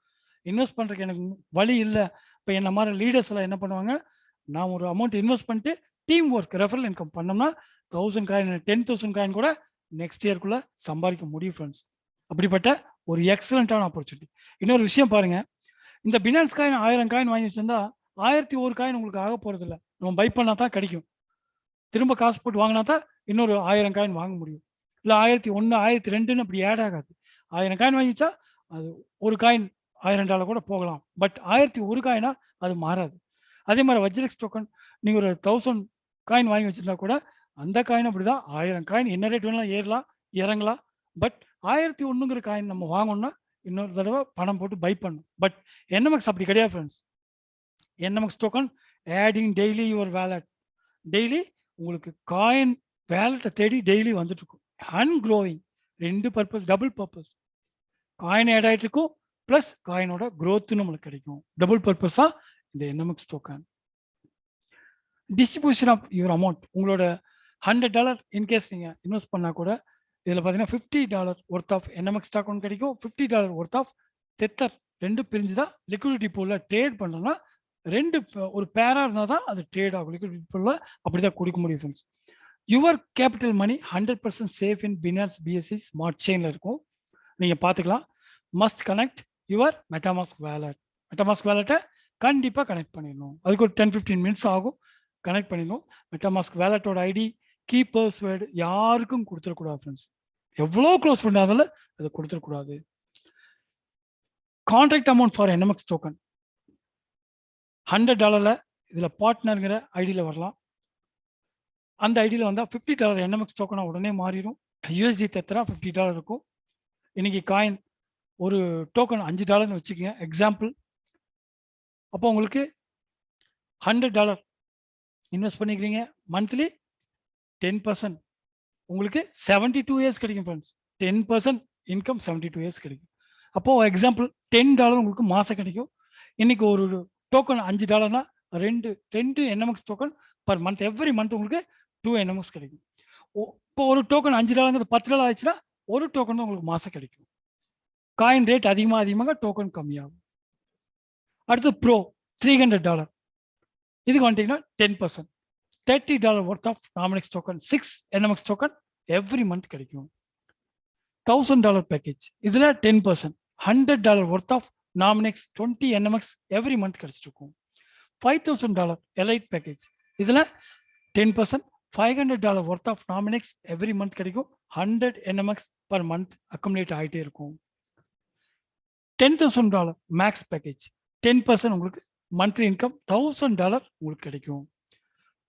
இன்வெஸ்ட் பண்றதுக்கு எனக்கு வழி இல்லை. இப்போ என்ன மாதிரி லீடர்ஸ் எல்லாம் என்ன பண்ணுவாங்க, நான் ஒரு அமௌண்ட் இன்வெஸ்ட் பண்ணிட்டு டீம் ஒர்க் ரெஃபரல் இன்கம் பண்ணோம்னா 1000 காயின் 10,000 காயின் கூட நெக்ஸ்ட் இயர்க்குள்ள சம்பாதிக்க முடியும் ஃப்ரெண்ட்ஸ். அப்படிப்பட்ட ஒரு எக்ஸலண்டான ஆப்பர்ச்சுனிட்டி. இன்னொரு விஷயம் பாருங்க, இந்த பினான்ஸ் காயின் 1000 காயின் வாங்கி வச்சிருந்தா 1001 காயின் உங்களுக்கு ஆக போறது இல்லை. நம்ம பை பண்ணா தான் கிடைக்கும். திரும்ப காசு போட்டு வாங்கினா தான் இன்னொரு 1000 காயின் வாங்க முடியும். இல்லை 1001 1002 அப்படி ஆட் ஆகாது. 1000 காயின் வாங்கி வச்சா அது ஒரு காயின் $1000 கூட போகலாம். பட் 1001 காயினா அது மாறாது. அதே மாதிரி வஜ்ரெக்ஸ் டோக்கன் நீங்க ஒரு 1000 காயின் வாங்கி வச்சிருந்தா கூட அந்த காயின் அப்படிதான். 1000 காயின் என்ன ரேட் வேணாலும் ஏறலாம் இறங்கலாம். பட் 1001ங்கிற காயின் நம்ம வாங்கணும்னா இன்னொரு தடவை பணம் போட்டு பை பண்ணும். பட் என்எம்எக்ஸ் அப்படி கிடையாது friends. NMX token adding daily your wallet. Daily உங்களுக்கு காயின் வேலட்டை தேடி டெய்லி வந்துட்டு இருக்கும். And growing 2 purpose, double purpose. Coin add ஆகிட்டு இருக்கும், பிளஸ் காயினோட க்ரோத்து நம்மளுக்கு கிடைக்கும். டபுள் பர்பஸா இந்த NMX token. Distribution of your amount, உங்களோட $100 இன்கேஸ் நீங்க இன்வெஸ்ட் பண்ணா கூட இதில் பார்த்தீங்கன்னா $50 ஒர்த் ஆஃப் என்எம்எக்ஸ் டோக்கன் கிடைக்கும். $50 ஒர்த் ஆஃப் தெத்தர். 2 பிரிஞ்சு தான் லிக்விடிட்டி பூல்ல ட்ரேட் பண்ணோம்னா 2 ஒரு பேரா இருந்தால் தான் அது ட்ரேட் ஆகும். லிக்விடிட்டி பூல்ல அப்படிதான் கொடுக்க முடியும் friends. Your capital money 100% safe in Binance BSC smart செயின்ல இருக்கும். நீங்க பார்த்துக்கலாம். Must connect your MetaMask wallet. MetaMask வேலட்டை கண்டிப்பாக கனெக்ட் பண்ணிடணும். அதுக்கு ஒரு 10-15 minutes ஆகும். கனெக்ட் பண்ணிடணும். மெட்டாமாஸ்க் வேலட்டோட ஐடி, கீ பாஸ்வேர்டு யாருக்கும் கொடுத்துடக்கூடாது ஃப்ரெண்ட்ஸ். எவ்வளோ க்ளோஸ் பண்ணாதால அதை கொடுத்துடக்கூடாது. Contract amount for NMX token $100 இதில் பார்ட்னருங்கிற ஐடியில் வரலாம். அந்த ஐடியில் வந்தால் $50 என்எம்எக்ஸ் டோக்கனா உடனே மாறிடும். யூஎஸ்டி தெத்தரா $50 இருக்கும். இன்னைக்கு காயின் ஒரு டோக்கன் $5 வச்சுக்கோங்க எக்ஸாம்பிள். அப்போ உங்களுக்கு $100 இன்வெஸ்ட் பண்ணிக்கிறீங்க. மந்த்லி 10% உங்களுக்கு 72 இயர்ஸ் கிடைக்கும் ஃப்ரெண்ட்ஸ். 10% இன்கம் 72 இயர்ஸ் கிடைக்கும். அப்போ எக்ஸாம்பிள் $10 உங்களுக்கு மாசம் கிடைக்கும். இன்னைக்கு ஒரு டோக்கன் $5 ரெண்டு NMX token per month, every month உங்களுக்கு 2 NMX கிடைக்கும். இப்போ ஒரு டோக்கன் $5 $10 ஆயிடுச்சுன்னா ஒரு டோக்கன் தான் உங்களுக்கு மாசம் கிடைக்கும். காயின் ரேட் அதிகமாக டோக்கன் கம்மியாகும். அடுத்து ப்ரோ $300 இதுக்கு வந்துட்டீங்கன்னா 10%, $30 worth of Nominex token, 6 NMX token every month கிடைக்கும். $1000 பேக்கேஜ் இதுல 10%, $100 worth of Nominex 20 NMX every month கிடைச்சிருக்கும். $5000 elite பேக்கேஜ் இதுல 10%, $500 worth of Nominex every month கிடைக்கும். 100 NMX per month accumulate ஆகிட்டே இருக்கும். $10,000 மேக்ஸ் பேக்கேஜ் 10% உங்களுக்கு மந்த்லி இன்கம் $1000 உங்களுக்கு கிடைக்கும்.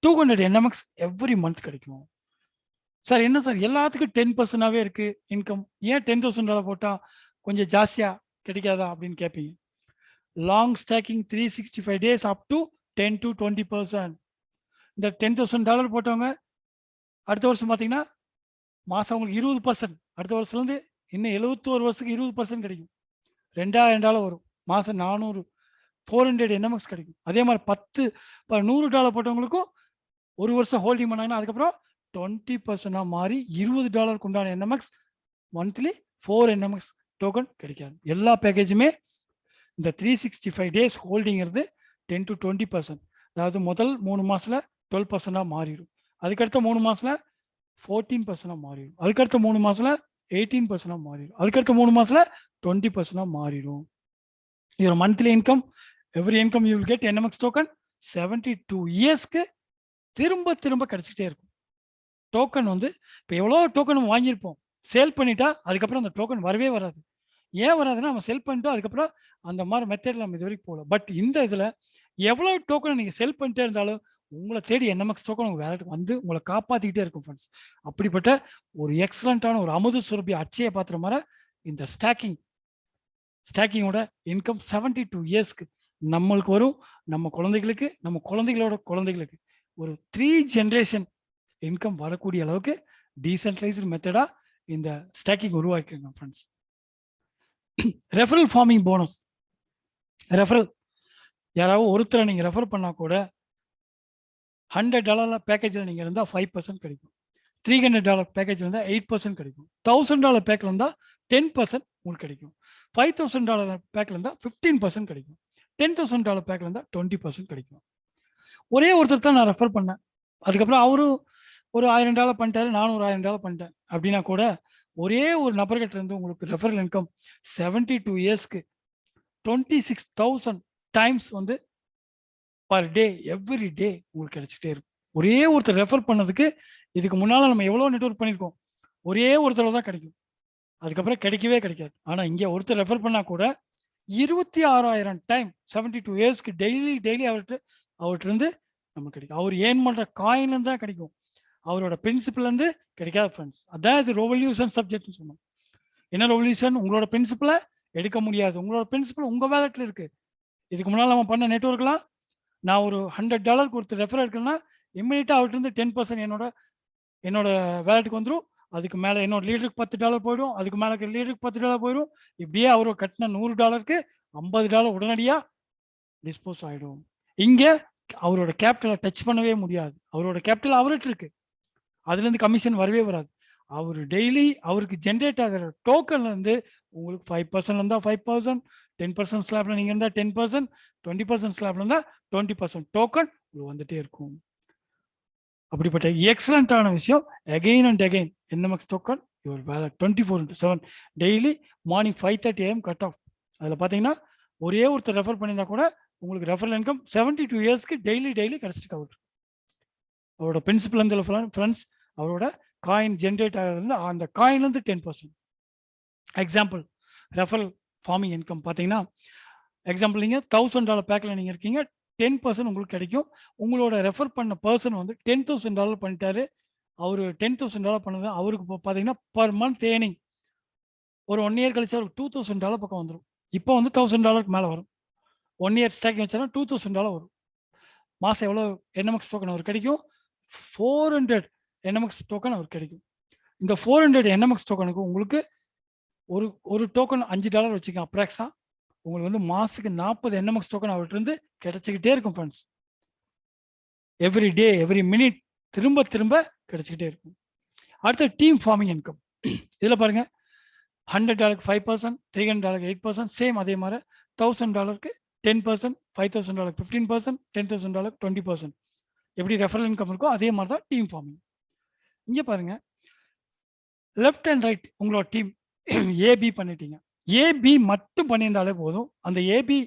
200 NMX எவ்ரி மந்த் கிடைக்கும். சார் என்ன சார் எல்லாத்துக்கும் 10%ஆவே இருக்கு இன்கம், ஏன் $10,000 போட்டா கொஞ்சம் ஜாஸ்தியா கிடைக்காதா அப்படின்னு கேட்பீங்க. Long staking 365 days up to 10 to 20%. இந்த $10,000 போட்டவங்க அடுத்த வருஷம் பார்த்தீங்கன்னா மாசம் உங்களுக்கு 20%, அடுத்த வருஷத்துலேருந்து இன்னும் 71 வருஷத்துக்கு 20% கிடைக்கும். $2000 வரும், மாசம் 400 NMX கிடைக்கும். அதே மாதிரி $100 போட்டவங்களுக்கும் ஒரு வருஷம் ஹோல்டிங் பண்ணாங்கன்னா அதுக்கப்புறம் 20% மாறி $20 உண்டான NMX மந்த்லி 4 NMX டோக்கன் கிடைக்காது. எல்லா பேக்கேஜுமே இந்த 365 days ஹோல்டிங்கிறது 10 to 20%, அதாவது முதல் 3 மாசத்துல 12% மாறிடும், அதுக்கடுத்த 3 மாசத்துல 14% மாறிடும், அதுக்கடுத்த 3 மாசத்துல 18% மாறிடும், அதுக்கடுத்த 3 மாசத்துல 20% மாறிடும். your monthly income, every income you will get NMX token 72 இயர்ஸ்க்கு திரும்ப கிடைச்சிக்கிட்டே இருக்கும். டோக்கன் வந்து இப்போ எவ்வளோ டோக்கன் வாங்கியிருப்போம், சேல் பண்ணிட்டா அதுக்கப்புறம் அந்த டோக்கன் வரவே வராது. ஏன் வராதுன்னா நம்ம செல் பண்ணிட்டோம், அதுக்கப்புறம் அந்த மாதிரி மெத்தட்ல நம்ம இது வரைக்கும் போகல. பட் இந்த இதில் எவ்வளோ டோக்கன் நீங்கள் செல் பண்ணிட்டே இருந்தாலும் உங்களை தேடி NMX டோக்கன் உங்கள் வேலைக்கு வந்து உங்களை காப்பாற்றிக்கிட்டே இருக்கும் ஃப்ரெண்ட்ஸ். அப்படிப்பட்ட ஒரு எக்ஸலண்ட்டான ஒரு அமுத சுரபி அச்சய பாத்திர மாதிரி இந்த ஸ்டாக்கிங்கோட இன்கம் 72 இயர்ஸ்க்கு நம்மளுக்கு வரும், நம்ம குழந்தைகளுக்கு, நம்ம குழந்தைகளோட குழந்தைகளுக்கு ஒரு 3 ஜென்ரேஷன் இன்கம் வரக்கூடிய அளவுக்கு டீசென்ட்ரலைஸ்டு மெத்தடா இந்த ஸ்டாக்கிங் உருவாக்கிருங்க friends. Referral farming bonus, referral யாராவது ஒருத்தரை நீங்க ரெஃபர் பண்ணா கூட $100 பேக்கேஜில் நீங்க இருந்தால் 5% கிடைக்கும், $300 பேக்கேஜில் இருந்தால் 8% கிடைக்கும், $1000 பேக்கில் இருந்தால் 10% உங்களுக்கு கிடைக்கும், $5000 பேக்கில் இருந்தால் 15% கிடைக்கும், $10,000 பேக்கில் இருந்தால் 20% கிடைக்கும். ஒரே ஒருத்தர் தான் நான் ரெஃபர் பண்ணேன், அதுக்கப்புறம் அவரும் ஒரு $1000 பண்ணிட்டாரு, நானும் ஒரு $1000 பண்ணிட்டேன் அப்படின்னா கூட ஒரே ஒரு நபர்கிட்ட இருந்து உங்களுக்கு ரெஃபரல் இன்கம் 72 இயர்ஸ்க்கு 26,000 டைம்ஸ் வந்து பர் டே எவ்ரி டே உங்களுக்கு கிடைச்சிட்டே இருக்கும். ஒரே ஒருத்தர் ரெஃபர் பண்ணதுக்கு இதுக்கு முன்னால நம்ம எவ்வளோ நெட்வொர்க் பண்ணியிருக்கோம், ஒரே ஒருத்தர் தான் கிடைக்கும், அதுக்கப்புறம் கிடைக்கவே கிடைக்காது. ஆனால் இங்கே ஒருத்தர் ரெஃபர் பண்ணா கூட 26,000 டைம் 72 இயர்ஸ்க்கு டெய்லி அவர்கிட்ட இருந்து நமக்கு கிடைக்கும். அவர் ஏன் பண்ற காயின் தான் கிடைக்கும், அவரோட பிரின்சிபல் இருந்து கிடைக்காது ஃப்ரெண்ட்ஸ். அதான் இது ரெவல்யூஷன் சப்ஜெக்ட்னு சொன்னோம். என்ன ரெவல்யூஷன்? உங்களோட பிரின்சிபலை எடுக்க முடியாது, உங்களோட பிரின்சிபல் உங்க வேலட்ல இருக்கு. இதுக்கு முன்னால் நம்ம பண்ண நெட்வொர்க்லாம் நான் ஒரு $100 கொடுத்து ரெஃபர் எடுக்கணும்னா இம்மிடியா அவர்கிட்ட இருந்து 10% என்னோட வேலட்டுக்கு வந்துடும். அதுக்கு மேலே என்னோட லீடருக்கு $10 போயிடும், அதுக்கு மேலே லீடருக்கு $10 போயிடும். இப்படியே அவர் கட்டின $100க்கு $50 உடனடியாக டிஸ்போஸ் ஆகிடும். இங்கே அவரோட கேபிட்டலை டச் பண்ணவே முடியாது, அவரோட கேபிட்டல் அவர்கிட்ட இருக்கு, அதுலேருந்து கமிஷன் வரவே வராது. அவர் டெய்லி அவருக்கு ஜென்ரேட் ஆகிற டோக்கன்ல இருந்து உங்களுக்கு 5% இருந்தால் 5%, 10% ஸ்லாப்ல நீங்க இருந்தால் 10%, 20% ஸ்லாப்ல இருந்தால் 20% டோக்கன் உங்களுக்கு வந்துட்டே இருக்கும். அப்படிப்பட்ட எக்ஸலண்டான விஷயம். Again and again NMX token your wallet 24/7 daily morning 5:30 AM cut off. அதில் பார்த்தீங்கன்னா ஒரே ஒருத்தர் ரெஃபர் பண்ணியிருந்தா கூட உங்களுக்கு ரெஃபரல் இன்கம் 72 இயர்ஸ்க்கு டெய்லி கிடைச்சிட்டு அவர் அவரோட பிரின்சிபல் இருந்து ஃப்ரெண்ட்ஸ் அவரோட காயின் ஜென்ரேட் ஆகிறது அந்த காயின்லேருந்து 10%. எக்ஸாம்பிள் ரெஃபரல் ஃபார்மிங் இன்கம் பார்த்தீங்கன்னா எக்ஸாம்பிள் நீங்கள் $1000 பேக்கில் நீங்கள் இருக்கீங்க, 10% உங்களுக்கு கிடைக்கும். உங்களோட ரெஃபர் பண்ண பர்சன் வந்து $10,000 பண்ணிட்டாரு, அவர் $10,000 பண்ணது அவருக்கு பார்த்தீங்கன்னா பர் மந்த் ஏர்னிங் ஒரு 1 இயர் கழிச்சு அவருக்கு $2,000 பக்கம் வந்துடும். இப்போ வந்து $1,000 மேலே வரும். 1 இயர் ஸ்டாக்கிங் வச்சாலும் $2,000 வரும். மாதம் எவ்வளோ NMX டோக்கன் அவருக்கு கிடைக்கும்? 400 NMX டோக்கன் அவருக்கு கிடைக்கும். இந்த 400 NMX டோக்கனுக்கு உங்களுக்கு ஒரு டோக்கன் $5 வச்சுக்க அப்ராக்ஸா உங்களுக்கு வந்து மாசத்துக்கு 40 NMX டோக்கன் அவர்கிட்ட இருந்து கிடைச்சிக்கிட்டே இருக்கும் friends. Every day every minute திரும்ப திரும்ப கிடைச்சிக்கிட்டே இருக்கும். அடுத்த டீம் ஃபார்மிங் இன்கம். இதுல பாருங்க $100 5%, $300 8%, சேம் அதே மாதிரி $1000 10%, $5000 15%, $10,000 20%. எப்படி ரெஃபரல் இன்கம் இருக்கோ அதே மாதிரி தான் டீம் ஃபார்மிங். இங்க பாருங்க லெஃப்ட் அண்ட் ரைட் உங்களோட டீம் ஏபி பண்ணிட்டீங்க. ஏபி மட்டும் பண்ணியிருந்தாலே போதும். அந்த ஏபி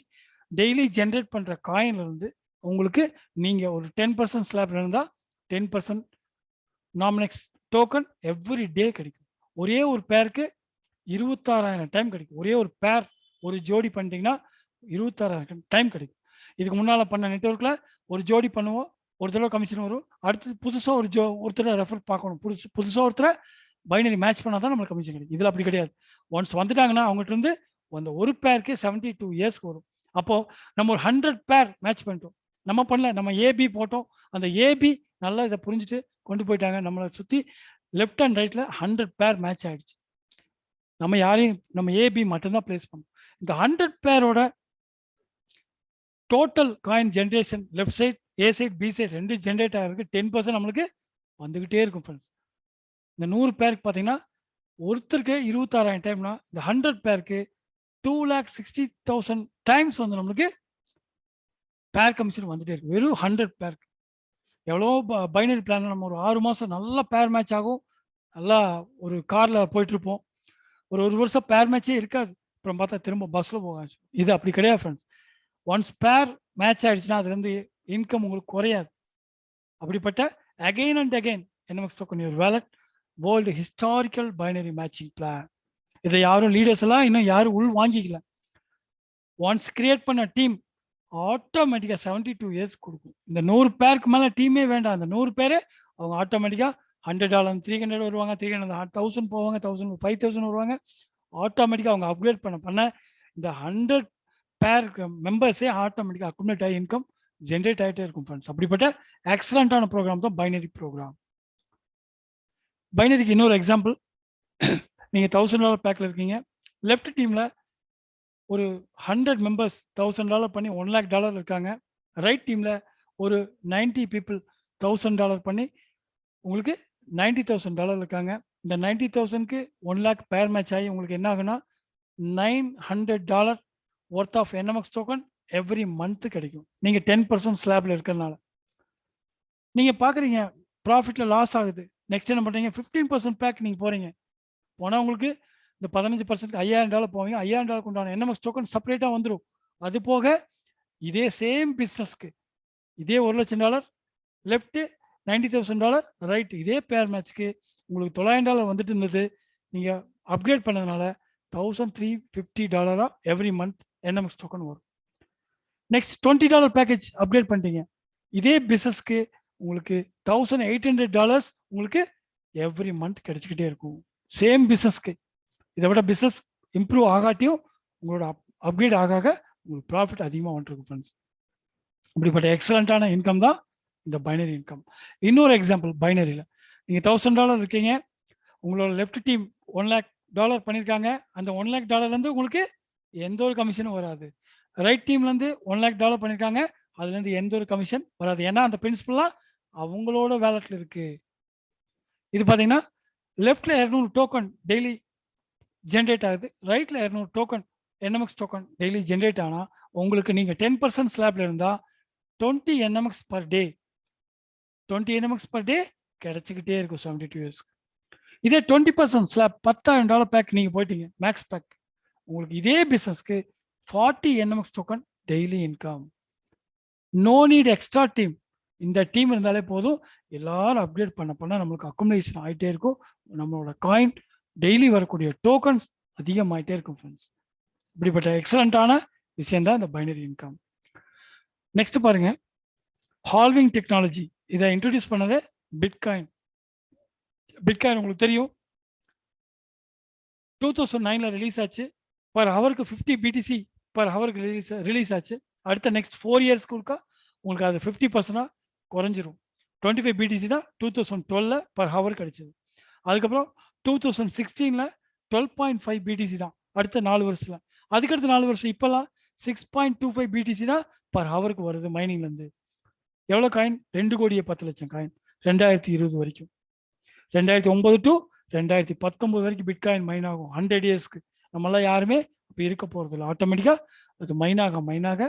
டெய்லி ஜென்ரேட் பண்ற காயின்ல இருந்து உங்களுக்கு நீங்க ஒரு 10% ஸ்லாப்ல இருந்தா 10% நாமினெக்ஸ் டோக்கன் எவ்ரி டே கிடைக்கும். ஒரே ஒரு பேருக்கு 26,000 டைம் கிடைக்கும். ஒரே ஒரு பேர் ஒரு ஜோடி பண்ணிட்டீங்கன்னா 26,000 டைம் கிடைக்கும். இதுக்கு முன்னால பண்ண நெட்வொர்க்ல ஒரு ஜோடி பண்ணுவோம், ஒரு தடவை கமிஷன் வரும். அடுத்து புதுசா ஒருத்தரை ரெஃபர் பார்க்கணும். புதுசா ஒருத்தரை பைனரி மேட்ச் பண்ணா தான் நம்மளுக்கு கமிஷன் கிடைக்கும். இதுல அப்படி கிடையாது. ஒன்ஸ் வந்துட்டாங்கன்னா அவங்ககிட்ட இருந்து அந்த ஒரு பேருக்கு 72 இயர்ஸ்க்கு வரும். அப்போ நம்ம ஒரு 100 பேர் மேட்ச் பண்ணிட்டோம். நம்ம பண்ணல, நம்ம ஏபி போட்டோம். அந்த ஏபி நல்லா இதை புரிஞ்சுட்டு கொண்டு போயிட்டாங்க. நம்மளை சுத்தி லெஃப்ட் அண்ட் ரைட்ல 100 பேர் மேட்ச் ஆயிடுச்சு. நம்ம ஏபி மட்டும்தான் பிளேஸ் பண்ணோம். இந்த 100 பேரோட total coin generation left side A side B side ரெண்டு ஜென்ரேட் ஆகிறதுக்கு 10% நம்மளுக்கு வந்துகிட்டே இருக்கும் ஃப்ரெண்ட்ஸ். இந்த 100 பேருக்கு பார்த்தீங்கன்னா ஒருத்தருக்கு 26,000 டைம்னா இந்த 100 பேருக்கு 2,60,000 டைம்ஸ் வந்து நம்மளுக்கு பேர் கமிஷன் வந்துட்டே இருக்கு. வெறும் 100 பேருக்கு. எவ்வளோ பைனரி பிளான் நம்ம ஒரு 6 மாசம் நல்லா பேர் மேட்ச் ஆகும். நல்லா ஒரு கார்ல போயிட்டு இருப்போம். ஒரு வருஷம் பேர் மேட்சே இருக்காது. அப்புறம் பார்த்தா திரும்ப பஸ்ல போக. இது அப்படி கிடையாது ஃப்ரெண்ட்ஸ். ஒன்ஸ் பேர் மேட்ச் ஆயிடுச்சுன்னா அதுல இருந்து இன்கம் உங்களுக்கு குறையாது. அப்படிப்பட்ட again and again NMX token your wallet world historical binary matching plan. இதை யாரும் லீடர்ஸ் எல்லாம் இன்னும் யாரும் உள் வாங்கிக்கல. ஒன்ஸ் கிரியேட் பண்ண டீம் ஆட்டோமேட்டிக்கா 72 இயர்ஸ் கொடுக்கும். இந்த 100 பேருக்கு மேல டீமே வேண்டாம். அந்த 100 பேரு அவங்க ஆட்டோமேட்டிக்கா $100 300 வருவாங்க, 300 போவாங்க, 1000 5000 வருவாங்க. ஆட்டோமேட்டிக்கா அவங்க அப்கிரேட் பண்ண இந்த 100 பேர் மெம்பர்ஸே ஆட்டோமேட்டிக்கா அக்குமுலேட் ஆகி இன்கம் ஜென்ரேட் ஆகிட்டே இருக்கும் ஃப்ரெண்ட்ஸ். அப்படிப்பட்ட எக்ஸலண்டான ப்ரோக்ராம் தான் பைனரி ப்ரோக்ராம். பைனரிக்கு இன்னொரு எக்ஸாம்பிள். நீங்க $1000 பேக்ல இருக்கீங்க. லெஃப்ட் டீம்ல ஒரு 100 மெம்பர்ஸ் $1000 பண்ணி $1,00,000 இருக்காங்க. ரைட் டீம்ல ஒரு 90 பீப்புள் $1000 பண்ணி உங்களுக்கு $90,000 இருக்காங்க. இந்த 90,000க்கு 1,00,000 பேர் மேட்ச் ஆகி உங்களுக்கு என்ன ஆகுனா $900 worth of NMX token every month கிடைக்கும். நீங்க 10% ஸ்லாப்ல இருக்கிறதுனால நீங்க பாக்குறீங்க ப்ராஃபிட்ல லாஸ் ஆகுது. நெக்ஸ்ட் என்ன பண்றீங்க? 15% பேக் நீங்க போறீங்க. போனா உங்களுக்கு இந்த 15% $5,000 போவீங்க. $5,000 உண்டான NMX டோக்கன் செப்பரேட்டா வந்துடும். அது போக இதே சேம் பிசினஸ்க்கு இதே $1,00,000 லெஃப்ட் $90,000 ரைட் இதே பேர் மேட்ச்க்கு உங்களுக்கு $900 வந்துட்டு இருந்தது. நீங்க அப்கிரேட் பண்ணதுனால $1,350 எவ்ரி மந்த் NMX டோக்கன் வரும். நெக்ஸ்ட் $20 பேக்கேஜ் அப்கிரேட் பண்ணிட்டீங்க. இதே பிசினஸ்க்கு உங்களுக்கு $1,800 உங்களுக்கு எவ்ரி மந்த் கிடைச்சிக்கிட்டே இருக்கும். சேம் பிசினஸ்க்கு. இதை விட பிசினஸ் இம்ப்ரூவ் ஆகாட்டியும் உங்களோட அப்கிரேட் ஆக உங்களுக்கு ப்ராஃபிட் அதிகமாக வந்துருக்கும் ஃப்ரெண்ட்ஸ். இப்படிப்பட்ட எக்ஸலண்டான இன்கம் தான் இந்த பைனரி இன்கம். இன்னொரு எக்ஸாம்பிள் பைனரியில் நீங்கள் $1,000 இருக்கீங்க. உங்களோட லெஃப்ட் டீம் $1,00,000 பண்ணியிருக்காங்க. அந்த $1,00,000 உங்களுக்கு எந்த ஒரு கமிஷனும் வராது. ரைட் டீம்லேருந்து $1,00,000 பண்ணியிருக்காங்க. அதுலேருந்து எந்த ஒரு கமிஷன் வராது. ஏன்னா அந்த பிரின்சிபல்லாம் அவங்களோட வேலெட்டில் இருக்கு. இது பார்த்தீங்கன்னா லெஃப்ட்ல 200 டோக்கன் டெய்லி ஜென்ரேட் ஆகுது. ரைட்ல 200 token NMX token daily generate ஆனால் உங்களுக்கு நீங்கள் 10% ஸ்லாப்ல இருந்தால் 20 NMX per day 20 NMX per day கிடைச்சிக்கிட்டே இருக்கும் 72 இயர்ஸ். இதே 20% ஸ்லாப் $10,000 பேக் நீங்கள் போயிட்டீங்க மேக்ஸ் பேக், உங்களுக்கு இதே பிஸ்னஸ்க்கு 40 NMX token daily income. No need extra team. இந்த டீம் இருந்தாலே போதும். எல்லாரும் அப்கிரேட் பண்ண நம்மளுக்கு அக்குமுலேஷன் ஆகிட்டே இருக்கும். நம்மளோட காயின் டெய்லி வரக்கூடிய டோக்கன்ஸ் அதிகமாயிட்டே இருக்கும் ஃப்ரெண்ட்ஸ். இப்படிப்பட்ட எக்ஸலண்டான விஷயம் தான் இந்த பைனரி இன்கம். நெக்ஸ்ட் பாருங்க, ஹால்விங் டெக்னாலஜி. இதை இன்ட்ரோடியூஸ் பண்ணது பிட்காயின். பிட்காயின் உங்களுக்கு தெரியும் 2009ல ரிலீஸ் ஆச்சு. பர் ஹவருக்கு 50 BTC பர் ஹவருக்கு ரிலீஸ் ஆச்சு. அடுத்த நெக்ஸ்ட் 4 இயர்ஸ்க்கு உங்களுக்கு அது 50% குறைஞ்சிரும். 25 பிடிசி தான் 2012 பர் ஹவர் கிடைச்சது. அதுக்கப்புறம் 2016 12.5 பிடிசி தான் அடுத்த 4 வருஷத்துல. அதுக்கடுத்த 4 வருஷம் இப்பெல்லாம் 6.25 பிடிசி தான் பர் ஹவருக்கு வருது மைனிங்லேருந்து. எவ்வளோ காயின்? 2,10,00,000 காயின் 2020 வரைக்கும். 2009 டு 2019 வரைக்கும் பிட்காயின் மைன் ஆகும் 100 இயர்ஸ்க்கு. நம்மளாம் யாருமே இப்போ இருக்க போகிறது இல்லை. ஆட்டோமேட்டிக்காக அது மைனாக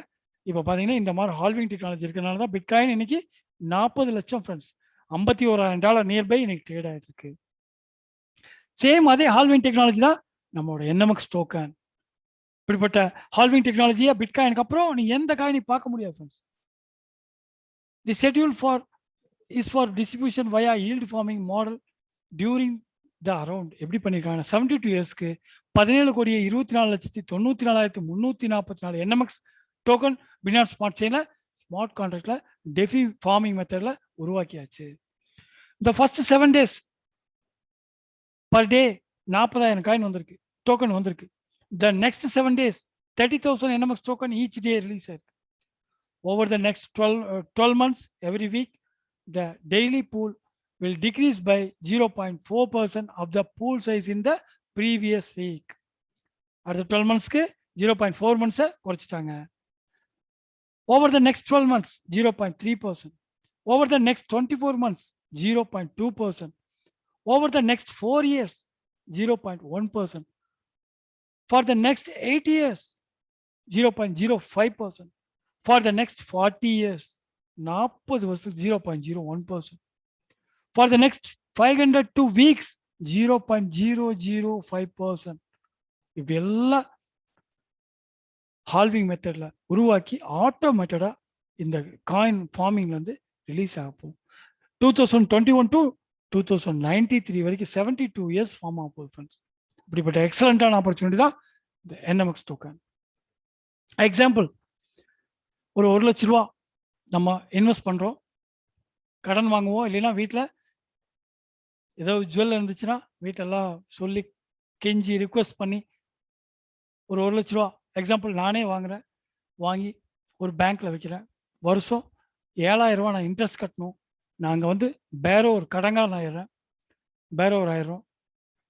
இப்போ பார்த்தீங்கன்னா இந்த மாதிரி ஹால்விங் டெக்னாலஜி இருக்கிறனால தான் பிட்காயின் இன்னைக்கு 40 லட்சம் ஃப்ரெண்ட்ஸ், $51,000 நியர்பை இன்னைக்கு ட்ரேட் ஆகிட்டு இருக்கு. சேம் அதே ஹால்விங் டெக்னாலஜி தான் நம்மளோட NMX டோக்கன். இப்படிப்பட்ட ஹால்விங் டெக்னாலஜியா பிட்காயினுக்கு அப்புறம் நீ எந்த காயினையும் பார்க்க முடியாது friends. The schedule is for distribution via yield farming model during the around. எப்படி பண்ணியிருக்காங்க? 72 இயர்ஸ்க்கு 17,24,94,344 NMX டோக்கன் பினான்ஸ் ஸ்மார்ட் செயின்ல ஸ்மார்ட் கான்ட்ராக்ட்ல டெஃபி ஃபார்மிங் மெத்தட்ல உருவாக்கியாச்சு. இந்த first 7 days per day 40,000 coin வந்திருக்கு, டோக்கன் வந்திருக்கு. The next 7 days 30,000 NMX token each day release ஆயிருக்கு. Over the next 12 months every week the daily pool will decrease by 0.4% of the pool size in the previous week. அடுத்த 12 monthsக்கு 0.4% குறைச்சிட்டாங்க. Over the next 12 months 0.3%. Over the next 24 months 0.2%. Over the next 4 years 0.1%. For the next 8 years 0.05%. For the next 40 years 40 வருஷம் 0.01%. For the next 502 weeks 0.005%. இப்படி எல்லாம் halving மெத்தட்ல உருவாக்கி ஆட்டோமேட்டடா இந்த coin ஃபார்மிங்ல வந்து release ஆக போகும். 2021 டு 2093 வரைக்கும் 72 இயர்ஸ் ஃபார்ம் ஆக போகுது ஃப்ரெண்ட்ஸ். இப்படிப்பட்ட எக்ஸலண்டான ஆப்பர்ச்சுனிட்டி தான் இந்த NMX டோக்கன். எக்ஸாம்பிள், ஒரு 1 லட்ச ரூபா நம்ம இன்வெஸ்ட் பண்றோம், கடன் வாங்குவோம், இல்லைன்னா வீட்டில் ஏதோ ஜுவல் இருந்துச்சுன்னா வீட்டெல்லாம் சொல்லி கெஞ்சி ரிக்வெஸ்ட் பண்ணி ஒரு 1 லட்ச ரூபா எக்ஸாம்பிள் நானே வாங்குறேன், வாங்கி ஒரு பேங்க்ல வைக்கிறேன். வருஷம் 7,000 ரூபா நான் இன்ட்ரெஸ்ட் கட்டணும். நாங்கள் வந்து பேரோவர் கடங்காரன் ஆயிடுறோம்.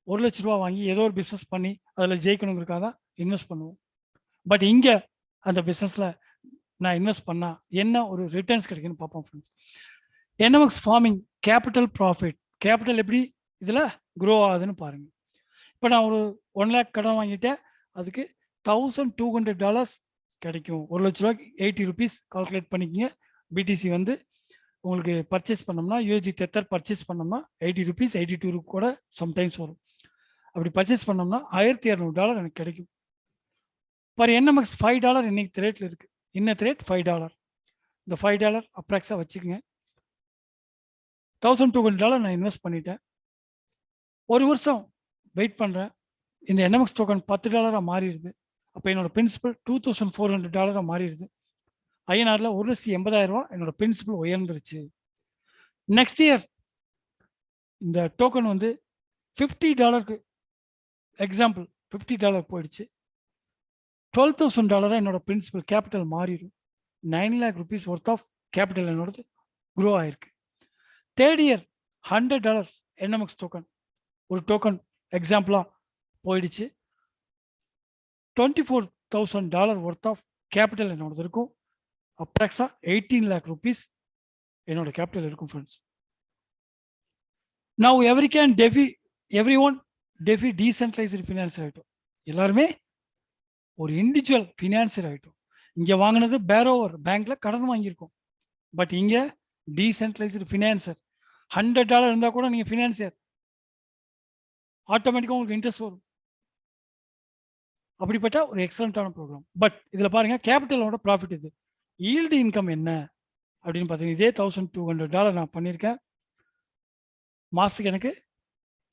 1 லட்ச ரூபா வாங்கி ஏதோ ஒரு பிஸ்னஸ் பண்ணி அதில் ஜெயிக்கணுங்கிறதுக்காக தான் இன்வெஸ்ட் பண்ணுவோம். பட் இங்கே அந்த பிஸ்னஸில் நான் இன்வெஸ்ட் பண்ணால் என்ன ஒரு ரிட்டர்ன்ஸ் கிடைக்குன்னு பார்ப்போம் friends. NMX farming capital profit, capital எப்படி இதில் க்ரோ ஆகுதுன்னு பாருங்கள். இப்போ நான் ஒரு 1 lakh கடன் வாங்கிட்டேன், அதுக்கு $1,200 கிடைக்கும். 1 லட்ச ரூபாய்க்கு 80 rupees கால்குலேட் பண்ணிக்கோங்க. பிடிசி வந்து உங்களுக்கு பர்ச்சேஸ் பண்ணோம்னா USD தெத்தர் பர்ச்சேஸ் பண்ணோம்னா 80 rupees 82 கூட சம்டைம்ஸ் வரும். அப்படி பர்ச்சேஸ் பண்ணோம்னா $1,200 எனக்கு கிடைக்கும். பர் NMX $5 இன்னைக்கு ரேட்ல இருக்கு. இன்னத்து ரேட் $5. இந்த $5 அப்ராக்ஸா வச்சுக்கோங்க. $1,200 நான் இன்வெஸ்ட் பண்ணிட்டேன். ஒரு வருஷம் வெயிட் பண்ணுறேன். இந்த NMX டோக்கன் $10 மாறிடுது. அப்போ என்னோட பிரின்சிபல் $2,400 மாறிடுது. INRல 1,80,000 ரூபா என்னோட பிரின்சிபல் உயர்ந்துருச்சு. நெக்ஸ்ட் இயர் இந்த டோக்கன் வந்து $50 எக்ஸாம்பிள் $50 போயிடுச்சு. $12,000 என்னோட பிரின்சிபல் கேபிட்டல் மாறிடும். 9 lakh rupees worth of capital என்னோடது க்ரோ ஆயிருக்கு. தேர்ட் இயர் $100 NMX டோக்கன் ஒரு டோக்கன் எக்ஸாம்பிளா போயிடுச்சு. $24,000 ஒர்த் ஆஃப் கேபிட்டல் என்னோடது இருக்கும். அப்ராக்ஸா 18 lakh rupees என்னோட கேபிட்டல் இருக்கும் friends. Now every one DeFi decentralised financer ஆகிட்டோம். எல்லாருமே ஒரு இண்டிவிஜுவல் ஃபினான்சர் ஆகிட்டோம். இங்கே வாங்கினது பேரோவர் பேங்க்ல கடன் வாங்கியிருக்கோம். பட் இங்கே டீசென்ட்ரலைஸ்டு ஃபினான்சர். $100 இருந்தால் கூட நீங்கள் ஃபினான்சியர், ஆட்டோமேட்டிக்காக உங்களுக்கு இன்ட்ரெஸ்ட் வரும். அப்படிப்பட்ட ஒரு எக்ஸலண்டான ப்ரோக்ராம். பட் இதில் பாருங்க கேபிட்டலோட ப்ராஃபிட் இது. ஈல்டு இன்கம் என்ன அப்படின்னு பார்த்தீங்கன்னா இதே $1,200 நான் பண்ணியிருக்கேன். மாதத்துக்கு எனக்கு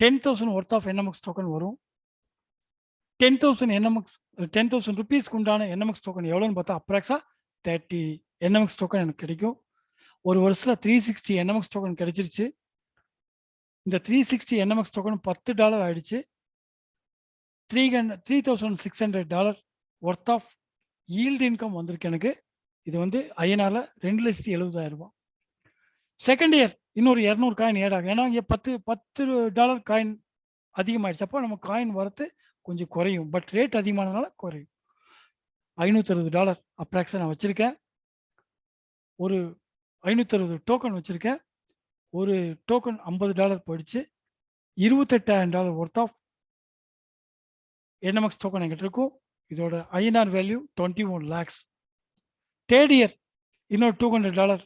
10,000 ஒர்த் ஆஃப் NMX டோக்கன் வரும். 10,000 rupeesக்கு உண்டான NMX டோக்கன் எவ்வளோன்னு பார்த்தா அப்ராக்ஸா 30 NMX டோக்கன் எனக்கு கிடைக்கும். ஒரு வருஷத்தில் 360 NMX டோக்கன் கிடைச்சிருச்சு. இந்த 360 NMX டோக்கன் $10 ஆயிடுச்சு. $3,600 ஒர்த் ஆஃப் ஈல்டு இன்கம் வந்திருக்கு எனக்கு. இது வந்து INRல 2,70,000 ரூபாய். செகண்ட் இயர் இன்னொரு 200 காயின் ஆட் ஆகும். ஏன்னா இங்கே $10 காயின் அதிகமாயிடுச்சு. அப்போ நம்ம காயின் வரத்து கொஞ்சம் குறையும். பட் ரேட் அதிகமானதுனால குறையும். $560 அப்ராக்ஸா நான் வச்சிருக்கேன். ஒரு 560 டோக்கன் வச்சிருக்கேன். ஒரு டோக்கன் $50 போயிடுச்சு. $28,000 ஒர்த் ஆஃப் NMX டோக்கன் என்கிட்ட இருக்கும். இதோட INR value 21 lakhs. Third year இன்னொரு $200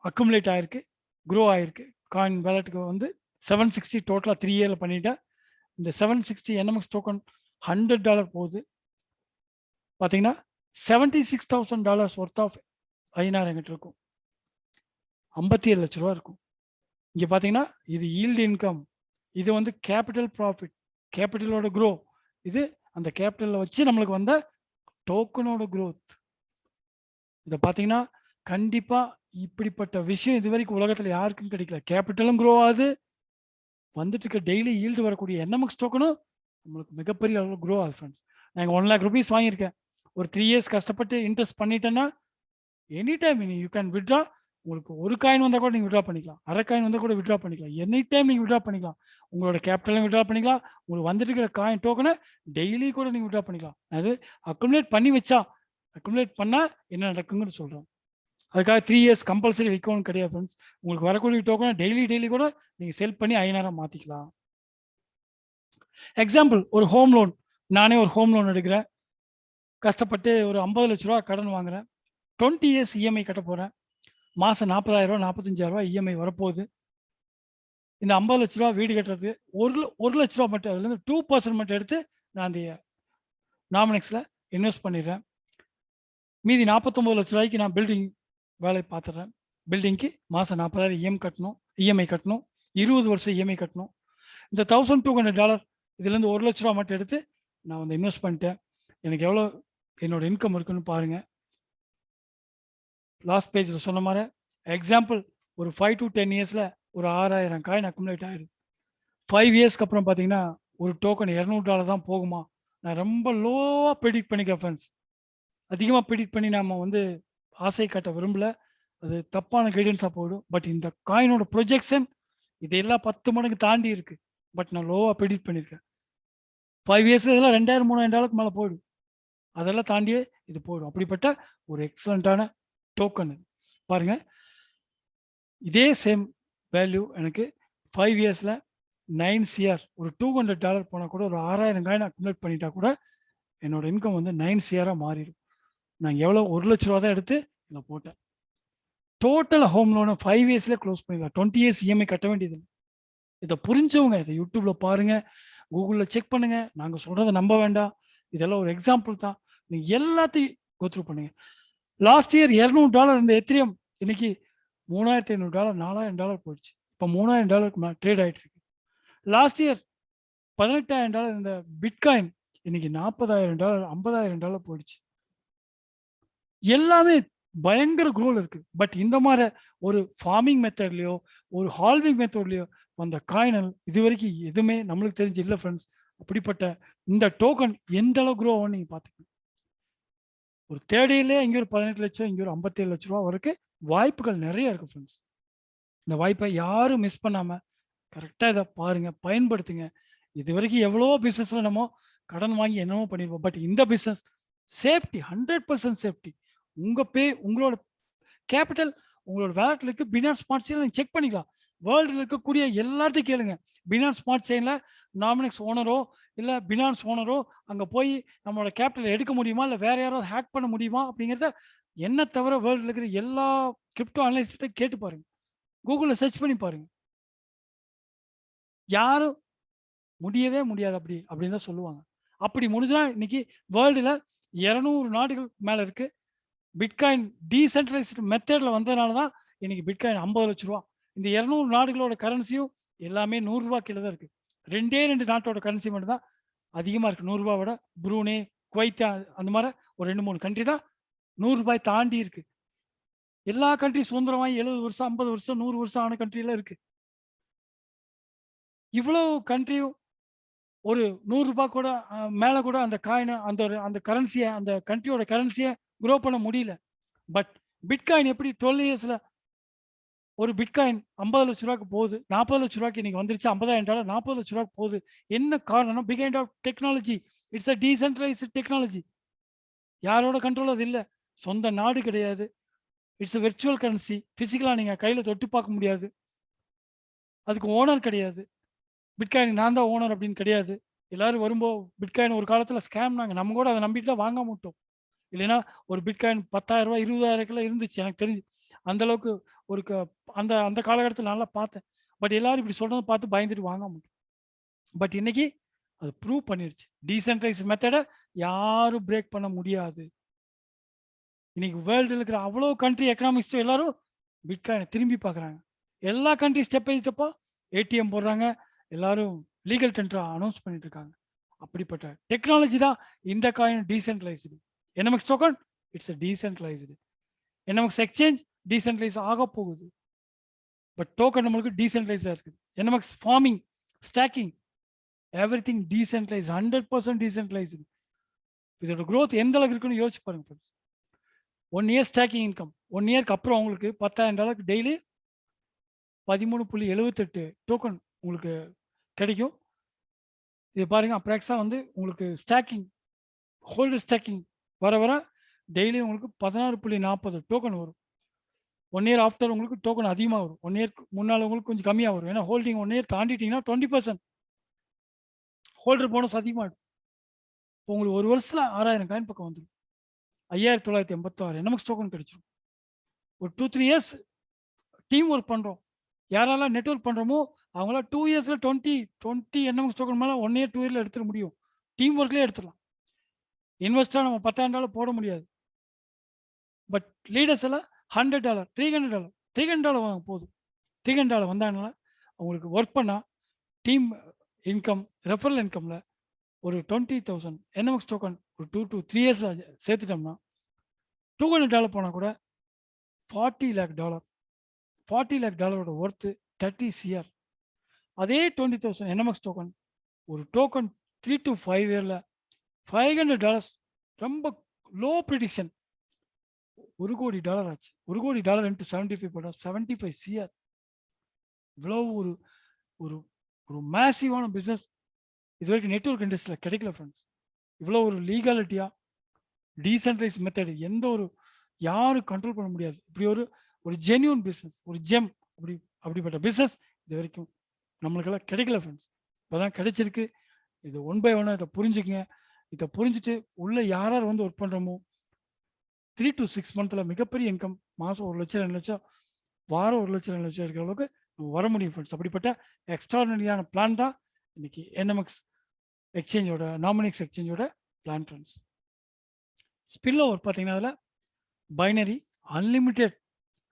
அக்குமுலேட் ஆயிருக்கு, க்ரோ ஆயிருக்கு. காயின் வேலெட்டுக்கு வந்து 760 டோட்டலாக 3 இயரில் பண்ணிட்டேன். இந்த 760 NMX டோக்கன் $100 போகுது. பார்த்தீங்கன்னா $76,000 ஒர்த் ஆஃப் INR என்கிட்ட இருக்கும். 57 லட்ச ரூபா இருக்கும். இங்கே பார்த்தீங்கன்னா இது ஈல்டு இன்கம், இது வந்து கேபிட்டல் ப்ராஃபிட், கேபிட்டலோட க்ரோ. இது அந்த கேபிட்டலில் வச்சு நம்மளுக்கு வந்த டோக்கனோட க்ரோத். இதை பார்த்தீங்கன்னா கண்டிப்பாக இப்படிப்பட்ட விஷயம் இது வரைக்கும் உலகத்தில் யாருக்கும் கிடைக்கல. கேபிட்டலும் க்ரோ ஆகுது, வந்துட்டு இருக்க டெய்லி ஈல்டு வரக்கூடிய NMX டோக்கனும் நம்மளுக்கு மிகப்பெரிய அளவில் க்ரோ ஆகுது ஃப்ரெண்ட்ஸ். நான் இங்கே 1 lakh rupees வாங்கியிருக்கேன். ஒரு 3 years கஷ்டப்பட்டு இன்ட்ரெஸ்ட் பண்ணிட்டேன்னா any time you can withdraw. உங்களுக்கு ஒரு காயின் வந்தால் கூட நீங்கள் வித்ட்ரா பண்ணிக்கலாம், அரை காயின் வந்தால் கூட வித்ட்ரா பண்ணிக்கலாம். எனி டைம் நீங்கள் வித்ட்ரா பண்ணிக்கலாம். உங்களோட கேபிட்டலையும் வித்ட்ரா பண்ணிக்கலாம், உங்களுக்கு வந்துட்டு இருக்கிற காயின் டோக்கனை டெய்லி கூட நீங்கள் வித்ட்ரா பண்ணிக்கலாம். அது அக்குமுலேட் பண்ணி வச்சா, அக்குமுலேட் பண்ணால் என்ன நடக்குங்கன்னு சொல்கிறோம். அதுக்காக 3 years கம்பல்சரி வைக்கணும்னு கிடையாது ஃப்ரெண்ட்ஸ். உங்களுக்கு வரக்கூடிய டோக்கனை டெய்லி கூட நீங்கள் செல் பண்ணி INR மாற்றிக்கலாம். எக்ஸாம்பிள், ஒரு ஹோம் லோன். நானே ஒரு ஹோம் லோன் எடுக்கிறேன். கஷ்டப்பட்டு ஒரு 50 லட்ச ரூபா கடன் வாங்குறேன். 20 years EMI கட்ட போகிறேன். மாதம் 40,000 45,000 EMI வரப்போகுது. இந்த 50 லட்ச ரூபா வீடு கட்டுறது ஒரு லட்ச ரூபா மட்டும், அதுலேருந்து 2% மட்டும் எடுத்து நான் அந்த நாமினெக்ஸில் இன்வெஸ்ட் பண்ணிடுறேன். மீதி 49 லட்ச ரூபாய்க்கு நான் பில்டிங் வேலை பார்த்துடுறேன். பில்டிங்க்கு மாதம் 40,000 EMI கட்டணும், 20 வருஷம் EMI கட்டணும். இந்த $1,200 இதுலேருந்து 1 லட்ச ரூபா மட்டும் எடுத்து நான் வந்து இன்வெஸ்ட் பண்ணிட்டேன். எனக்கு எவ்வளோ என்னோட இன்கம் இருக்குன்னு பாருங்கள். லாஸ்ட் பேஜில் சொன்ன மாதிரி எக்ஸாம்பிள், ஒரு 5 to 10 இயர்ஸில் ஒரு 6,000 காயின் அக்குமுலேட் ஆயிடுது. 5 இயர்ஸ்க்கு அப்புறம் பார்த்தீங்கன்னா ஒரு டோக்கன் $200 தான் போகுமா? நான் ரொம்ப லோவாக ப்ரெடிக்ட் பண்ணிக்கிறேன் ஃப்ரெண்ட்ஸ். அதிகமாக ப்ரெடிக்ட் பண்ணி நம்ம வந்து ஆசை காட்ட விரும்பல, அது தப்பான கைடன்ஸாக போயிடும். பட் இந்த காயினோட ப்ரொஜெக்ஷன் இதெல்லாம் 10 மடங்கு தாண்டி இருக்கு. பட் நான் லோவாக ப்ரெடிக்ட் பண்ணியிருக்கேன். 5 இயர்ஸில் இதெல்லாம் $2,000 $3,000 மேலே போயிடும். அதெல்லாம் தாண்டியே இது போயிடும். அப்படிப்பட்ட ஒரு எக்ஸலண்ட்டான டோக்கன் பாருங்க. இதே சேம் வேல்யூ எனக்கு 5 இயர்ஸில் 9 CR, ஒரு $200 போனால் கூட ஒரு 6,000 காயின் அக்குமுலேட் பண்ணிட்டா கூட என்னோட இன்கம் வந்து 9 CR மாறிடும். நான் எவ்வளோ 1 லட்ச ரூபா தான் எடுத்து இதில் போட்டேன். டோட்டல் ஹோம் லோனை 5 இயர்ஸ்லேயே க்ளோஸ் பண்ணிக்கலாம். 20 years EMI கட்ட வேண்டியது. இதை புரிஞ்சவங்க இதை யூடியூப்ல பாருங்க, கூகுளில் செக் பண்ணுங்க. நாங்கள் சொல்றதை நம்ப வேண்டாம். இதெல்லாம் ஒரு எக்ஸாம்பிள் தான். நீங்க எல்லாத்தையும் கோத்ரூ பண்ணுங்க. லாஸ்ட் இயர் $200 இருந்த எத்திரியம் இன்னைக்கு $3,500 $4,000 போயிடுச்சு. இப்போ $3,000 ட்ரேட் ஆயிட்டு இருக்கு. லாஸ்ட் இயர் $18,000 இருந்த பிட்காயின் இன்னைக்கு $40,000 $50,000 போயிடுச்சு. எல்லாமே பயங்கர குரோல் இருக்கு. பட் இந்த மாதிரி ஒரு ஃபார்மிங் மெத்தட்லயோ ஒரு ஹால்விங் மெத்தட்லயோ அந்த காயினல் இது வரைக்கும் எதுவுமே நம்மளுக்கு தெரிஞ்சு இல்லை ஃப்ரெண்ட்ஸ். அப்படிப்பட்ட இந்த டோக்கன் எந்த அளவு குரோ ஆகும் நீங்க பாத்துக்கணும். ஒரு தேர்ட் இயர்லயே இங்க ஒரு 18 லட்சம், இங்க ஒரு 57 லட்ச ரூபா வரைக்கும் வாய்ப்புகள் நிறைய இருக்கு ஃப்ரெண்ட்ஸ். இந்த வாய்ப்பை யாரும் மிஸ் பண்ணாம கரெக்டா இதை பாருங்க, பயன்படுத்துங்க. இது வரைக்கும் எவ்வளோ பிசினஸ்ல நம்ம கடன் வாங்கி என்னமோ பண்ணிருப்போம். பட் இந்த பிசினஸ் சேஃப்டி, 100% சேஃப்டி. உங்களோட கேபிட்டல் உங்களோட வேலட்ல இருக்கு. பினான்ஸ் ஸ்மார்ட் செயின்ல நீங்க செக் பண்ணிக்கலாம். வேர்ல்டுல இருக்கக்கூடிய எல்லாத்தையும் கேளுங்க. பினான்ஸ் ஸ்மார்ட் செயின்ல நாமினெக்ஸ் ஓனரோ இல்ல பினான்ஸ் ஓனரோ அங்க போய் நம்மளோட கேபிட்டல் எடுக்க முடியுமா, இல்ல வேற யாராவது ஹேக் பண்ண முடியுமா அப்படிங்கிறத என்ன தவிர வேர்ல்டுல இருக்கிற எல்லா கிரிப்டோ அனலிஸ்ட்ட கேட்டு பாருங்க. கூகுள்ல சர்ச் பண்ணி பாருங்க. யாரும் முடியவே முடியாது அப்படின்னு தான் சொல்லுவாங்க. அப்படி முடிஞ்சா இன்னைக்கு வேர்ல்டுல 200 நாடுகள் மேல இருக்கு. பிட்காயின் டீசென்ட்ரலைஸ்டு மெத்தட்ல வந்ததுனால தான் இன்னைக்கு பிட்காயின் 50 லட்ச ரூபா. இந்த 200 நாடுகளோட கரன்சியும் எல்லாமே $100 கீழே தான் இருக்கு. 2 நாட்டோட கரன்சி மட்டும் தான் அதிகமா இருக்கு 100 ரூபாய் விட. புரூனே, குவைத் அந்த மாதிரி ஒரு 2-3 கண்ட்ரி தான் $100 தாண்டி இருக்கு. எல்லா கண்ட்ரி சுதந்திரமாகி 70 வருஷம் 50 வருஷம் 100 வருஷம் ஆன கண்ட்ரியில இருக்கு. இவ்வளவு கண்ட்ரியும் ஒரு $100 கூட மேல கூட அந்த காயினை அந்த கரன்சியை அந்த கண்ட்ரியோட கரன்சியை குரோ பண்ண முடியல. பட் பிட்காயின் எப்படி 12 இயர்ஸ்ல ஒரு பிட்காயின் 50 லட்ச ரூபாய்க்கு போகுது, 40 லட்ச ரூபாய்க்கு இன்னைக்கு வந்துருச்சு. $50,000 40 லட்ச ரூபாய்க்கு போகுது. என்ன காரணம்னா behind of technology. It's a decentralised technology. யாரோட கண்ட்ரோல் அது இல்ல. சொந்த நாடு கிடையாது. It's a virtual currency. பிசிக்கலா நீங்க கையில தொட்டு பார்க்க முடியாது. அதுக்கு ஓனர் கிடையாது. பிட்காயின் நான் தான் ஓனர் அப்படின்னு கிடையாது. எல்லாரும் வரும்போது பிட்காயின் ஒரு காலத்துல ஸ்கேம்னாங்க. நம்ம கூட அத நம்பிட்டு தான் வாங்காம விட்டோம். இல்லைன்னா ஒரு பிட்காயின் ரூ. 10,000 20,000 இருந்துச்சு எனக்கு தெரிஞ்சு. அந்த அளவுக்கு ஒரு அந்த அந்த காலகட்டத்தில நல்லா பார்த்தேன். பட் எல்லாரும் இப்படி சொல்றத பார்த்து பயந்துட்டு வாங்காம விட்டோம். பட் இன்னைக்கு அது ப்ரூவ் பண்ணிருச்சு. டீசென்ட்ரலைஸ்ட் மெத்தட யாரும் பிரேக் பண்ண முடியாது. இன்னைக்கு வேர்ல்டுல இருக்கிற அவ்வளோ கண்ட்ரி எக்கனாமிக்ஸ்ட் எல்லாரும் பிட்காயின திரும்பி பார்க்குறாங்க. எல்லா கண்ட்ரி ஸ்டெப் பை ஸ்டெப்பா ஏடிஎம் போடுறாங்க. எல்லாரும் லீகல் டெண்டரா அனௌன்ஸ் பண்ணிட்டு இருக்காங்க. அப்படிப்பட்ட டெக்னாலஜி தான் இந்த coin decentralised. NMX token it's a decentralised. NMX exchange decentralise ஆக போகுது. பட் டோக்கன் நம்மளுக்கு டீசென்ட்ரலைஸா இருக்குது. NMX farming, staking everything decentralise 100% decentralised. இதோட growth எந்த அளவுக்கு இருக்குன்னு யோசிச்சு பாருங்க ஃப்ரெண்ட்ஸ். 1 இயர் ஸ்டாக்கிங் இன்கம் 1 இயர்க்கு அப்புறம் உங்களுக்கு $10,000 டெய்லி 13.78 டோக்கன் உங்களுக்கு கிடைக்கும். இது பாருங்க அப்ராக்ஸா வந்து உங்களுக்கு ஸ்டாக்கிங் ஹோல்டர் ஸ்டாக்கிங் வர வர டெய்லி உங்களுக்கு 16.40 டோக்கன் வரும். 1 இயர் ஆஃப்டர் உங்களுக்கு டோக்கன் அதிகமா வரும். 1 இயர்க்கு முன்னால உங்களுக்கு கொஞ்சம் கம்மியா வரும். ஏன்னா ஹோல்டிங் 1 இயர் தாண்டிட்டீங்கன்னா 20% ஹோல்டர் போனஸ் அதிகமாகும். இப்போ உங்களுக்கு ஒரு வருஷத்துல 6,000 காயின் பக்கம் வந்துடும். 5,986 என்எம்எக்ஸ் டோக்கன் கிடைச்சிடும். ஒரு 2-3 இயர்ஸ் டீம் ஒர்க் பண்றோம். யாரெல்லாம் நெட்வொர்க் பண்றோமோ அவங்களாம் 2 இயர்ஸ்ல 20 என்எம்எக்ஸ் டோக்கன் மேல 1 இயர் 2 இயர்ல எடுத்துட முடியும். டீம் ஒர்க்லயே எடுத்துடலாம். இன்வெஸ்டா நம்ம $10,000 போட முடியாது. பட் லீடர்ஸ் எல்லாம் $100 $300 வாங்க போதும். $300 வந்தாங்கனால அவங்களுக்கு ஒர்க் பண்ணா டீம் இன்கம் ரெஃபரல் இன்கம்ல ஒரு 20,000 என்எம்எக்ஸ் டோக்கன் ஒரு 2 to 3 இயர்ஸ்ல சேர்த்துட்டோம்னா $200 போனா கூட $40 lakh $40 lakh ஒர்த்து 30 CR. அதே 20,000 என்எம்எக்ஸ் டோக்கன் ஒரு டோக்கன் 3 to 5 இயர்ல $500 ரொம்ப லோ ப்ரிடிக்ஷன் $1 கோடி ஆச்சு. $1 கோடி into 75 போட்டா 75 CR. இவ்வளவு ஒரு ஒரு ஒரு மேசிவான பிசினஸ் இது வரைக்கும் நெட்வொர்க் இண்டஸ்ட்ரியில கிடைக்கல ஃப்ரெண்ட்ஸ். இவ்வளோ ஒரு லீகாலிட்டியா டீசென்ட்ரலைஸ் மெத்தட் எந்த ஒரு யாரும் கண்ட்ரோல் பண்ண முடியாது. இப்படி ஒரு ஜென்யூன் பிசினஸ் ஒரு ஜெம் அப்படிப்பட்ட பிசினஸ் இது வரைக்கும் நம்மளுக்கெல்லாம் கிடைக்கல ஃப்ரெண்ட்ஸ். இப்போதான் கிடைச்சிருக்கு. இது 1 by 1 இதை புரிஞ்சுக்கங்க. இதை புரிஞ்சுட்டு உள்ள யார் யார் வந்து ஒர்க் பண்றோமோ 3 to 6 மந்த்ல மிகப்பெரிய இன்கம் மாசம் 1 லட்சம் 2 லட்சம் வாரம் 1 லட்சம் 2 லட்சம் இருக்கிற அளவுக்கு நம்ம வர முடியும் ஃப்ரெண்ட்ஸ். அப்படிப்பட்ட எக்ஸ்ட்ராடினரியான பிளான் தான் இன்னைக்கு என்எம்எக்ஸ் எக்ஸ்சேஞ்சோட நாமினிக்ஸ் எக்ஸ்சேஞ்சோட பிளான் ஃப்ரெண்ட்ஸ். ஸ்பில் ஓவர் பார்த்தீங்கன்னா அதில் பைனரி அன்லிமிட்டெட்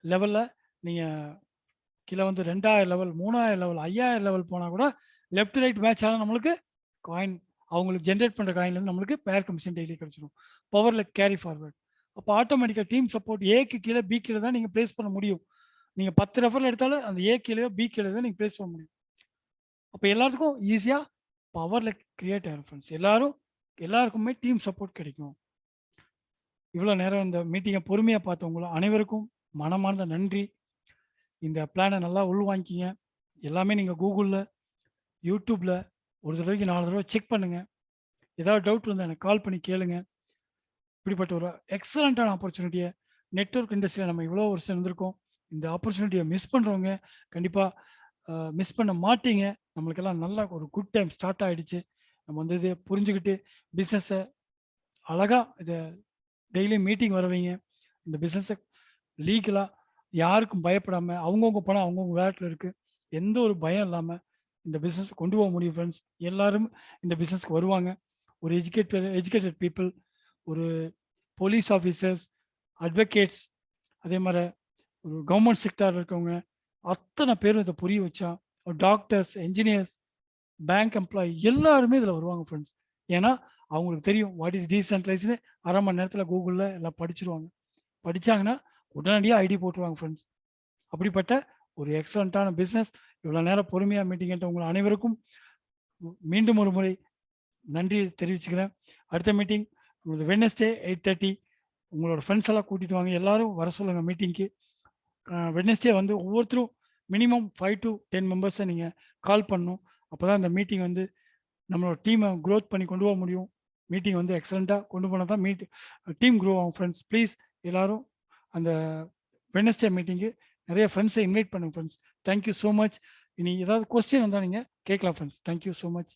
லெவலில் நீங்கள் கீழே வந்து 2000 லெவல் 3000 லெவல் 5000 லெவல் போனால் கூட லெஃப்ட் ரைட் மேட்ச் ஆனால் நம்மளுக்கு காயின் அவங்களுக்கு ஜென்ரேட் பண்ணுற காயின்லேருந்து நம்மளுக்கு பேர் கமிஷன் டெய்லி கிடைச்சிடும். பவரில் கேரி ஃபார்வர்ட். அப்போ ஆட்டோமேட்டிக்காக டீம் சப்போர்ட் ஏக்கு கீழே பி கீழே தான் நீங்கள் ப்ளேஸ் பண்ண முடியும். நீங்கள் 10 ரெஃபரல் எடுத்தாலும் அந்த ஏ கீழேயோ பி கீழே தான் நீங்கள் ப்ளேஸ் பண்ண முடியும். அப்போ எல்லாத்துக்கும் ஈஸியாக பவரில் கிரியேட் ஆகிடும் ஃப்ரெண்ட்ஸ். எல்லாருக்குமே டீம் சப்போர்ட் கிடைக்கும். இவ்வளோ நேரம் இந்த மீட்டிங்கை பொறுமையாக பார்த்தவங்களும் அனைவருக்கும் மனமார்ந்த நன்றி. இந்த பிளானை நல்லா உள்வாங்கிக்கிங்க. எல்லாமே நீங்கள் கூகுளில் யூடியூப்பில் ஒரு தடவைக்கு 4 தடவை செக் பண்ணுங்கள். ஏதாவது டவுட் இருந்தால் எனக்கு கால் பண்ணி கேளுங்க. இப்படிப்பட்ட ஒரு எக்ஸலண்ட்டான ஆப்பர்ச்சுனிட்டியை நெட்வொர்க் இண்டஸ்ட்ரியில் நம்ம இவ்வளோ வருஷம் இருந்திருக்கோம். இந்த ஆப்பர்ச்சுனிட்டியை மிஸ் பண்ணுறவங்க கண்டிப்பாக மிஸ் பண்ண மாட்டீங்க. நம்மளுக்கெல்லாம் நல்லா ஒரு குட் டைம் ஸ்டார்ட் ஆகிடுச்சு. நம்ம வந்து இதை புரிஞ்சுக்கிட்டு பிஸ்னஸை அழகாக இதை டெய்லி மீட்டிங் வரவீங்க. இந்த பிஸ்னஸை லீகலாக யாருக்கும் பயப்படாமல் அவங்கவுங்க பணம் அவங்கவுங்க வேலட்டில் இருக்குது. எந்த ஒரு பயம் இல்லாமல் இந்த பிஸ்னஸை கொண்டு போக முடியும் ஃப்ரெண்ட்ஸ். எல்லாரும் இந்த பிஸ்னஸ்க்கு வருவாங்க. ஒரு எஜுகேட்டட் பீப்புள், ஒரு போலீஸ் ஆஃபீஸர்ஸ், அட்வொகேட்ஸ், அதே மாதிரி ஒரு கவர்மெண்ட் செக்டார் இருக்கவங்க அத்தனை பேரும் இதை புரிய வச்சா டாக்டர்ஸ், என்ஜினியர்ஸ், பேங்க் எம்ப்ளாயி எல்லாருமே இதில் வருவாங்க ஃப்ரெண்ட்ஸ். ஏன்னா அவங்களுக்கு தெரியும் வாட் இஸ் டீசென்ட்ரலைஸ்டு. அரை மணி நேரத்தில் கூகுளில் எல்லாம் படிச்சிருவாங்க. படித்தாங்கன்னா உடனடியாக ஐடி போட்டுருவாங்க ஃப்ரெண்ட்ஸ். அப்படிப்பட்ட ஒரு எக்ஸலண்ட்டான பிஸ்னஸ். இவ்வளோ நேரம் பொறுமையாக மீட்டிங் கேட்ட உங்கள் அனைவருக்கும் மீண்டும் ஒரு முறை நன்றி தெரிவிச்சுக்கிறேன். அடுத்த மீட்டிங் உங்களுக்கு வெட்னஸ்டே 8:30. உங்களோட ஃப்ரெண்ட்ஸ் எல்லாம் கூட்டிட்டு வாங்க. எல்லாரும் வர சொல்லுங்கள் மீட்டிங்க்கு. வெட்னஸ்டே வந்து ஒவ்வொருத்தரும் மினிமம் 5 to 10 மெம்பர்ஸை நீங்கள் கால் பண்ணணும். அப்போ தான் இந்த மீட்டிங் வந்து நம்மளோட டீமை க்ரோத் பண்ணி கொண்டு போக முடியும். மீட்டிங் வந்து எக்ஸலண்ட்டாக கொண்டு போனால் தான் டீம் க்ரோ ஆகும். ஃப்ரெண்ட்ஸ் ப்ளீஸ் எல்லாரும் அந்த வெட்னஸ்டே மீட்டிங்கு நிறைய ஃப்ரெண்ட்ஸை இன்வைட் பண்ணுங்க ஃப்ரெண்ட்ஸ். Thank you so much. இனி ஏதாவது கொஸ்டின் வந்தால் நீங்கள் கேட்கலாம் ஃப்ரெண்ட்ஸ். Thank you so much.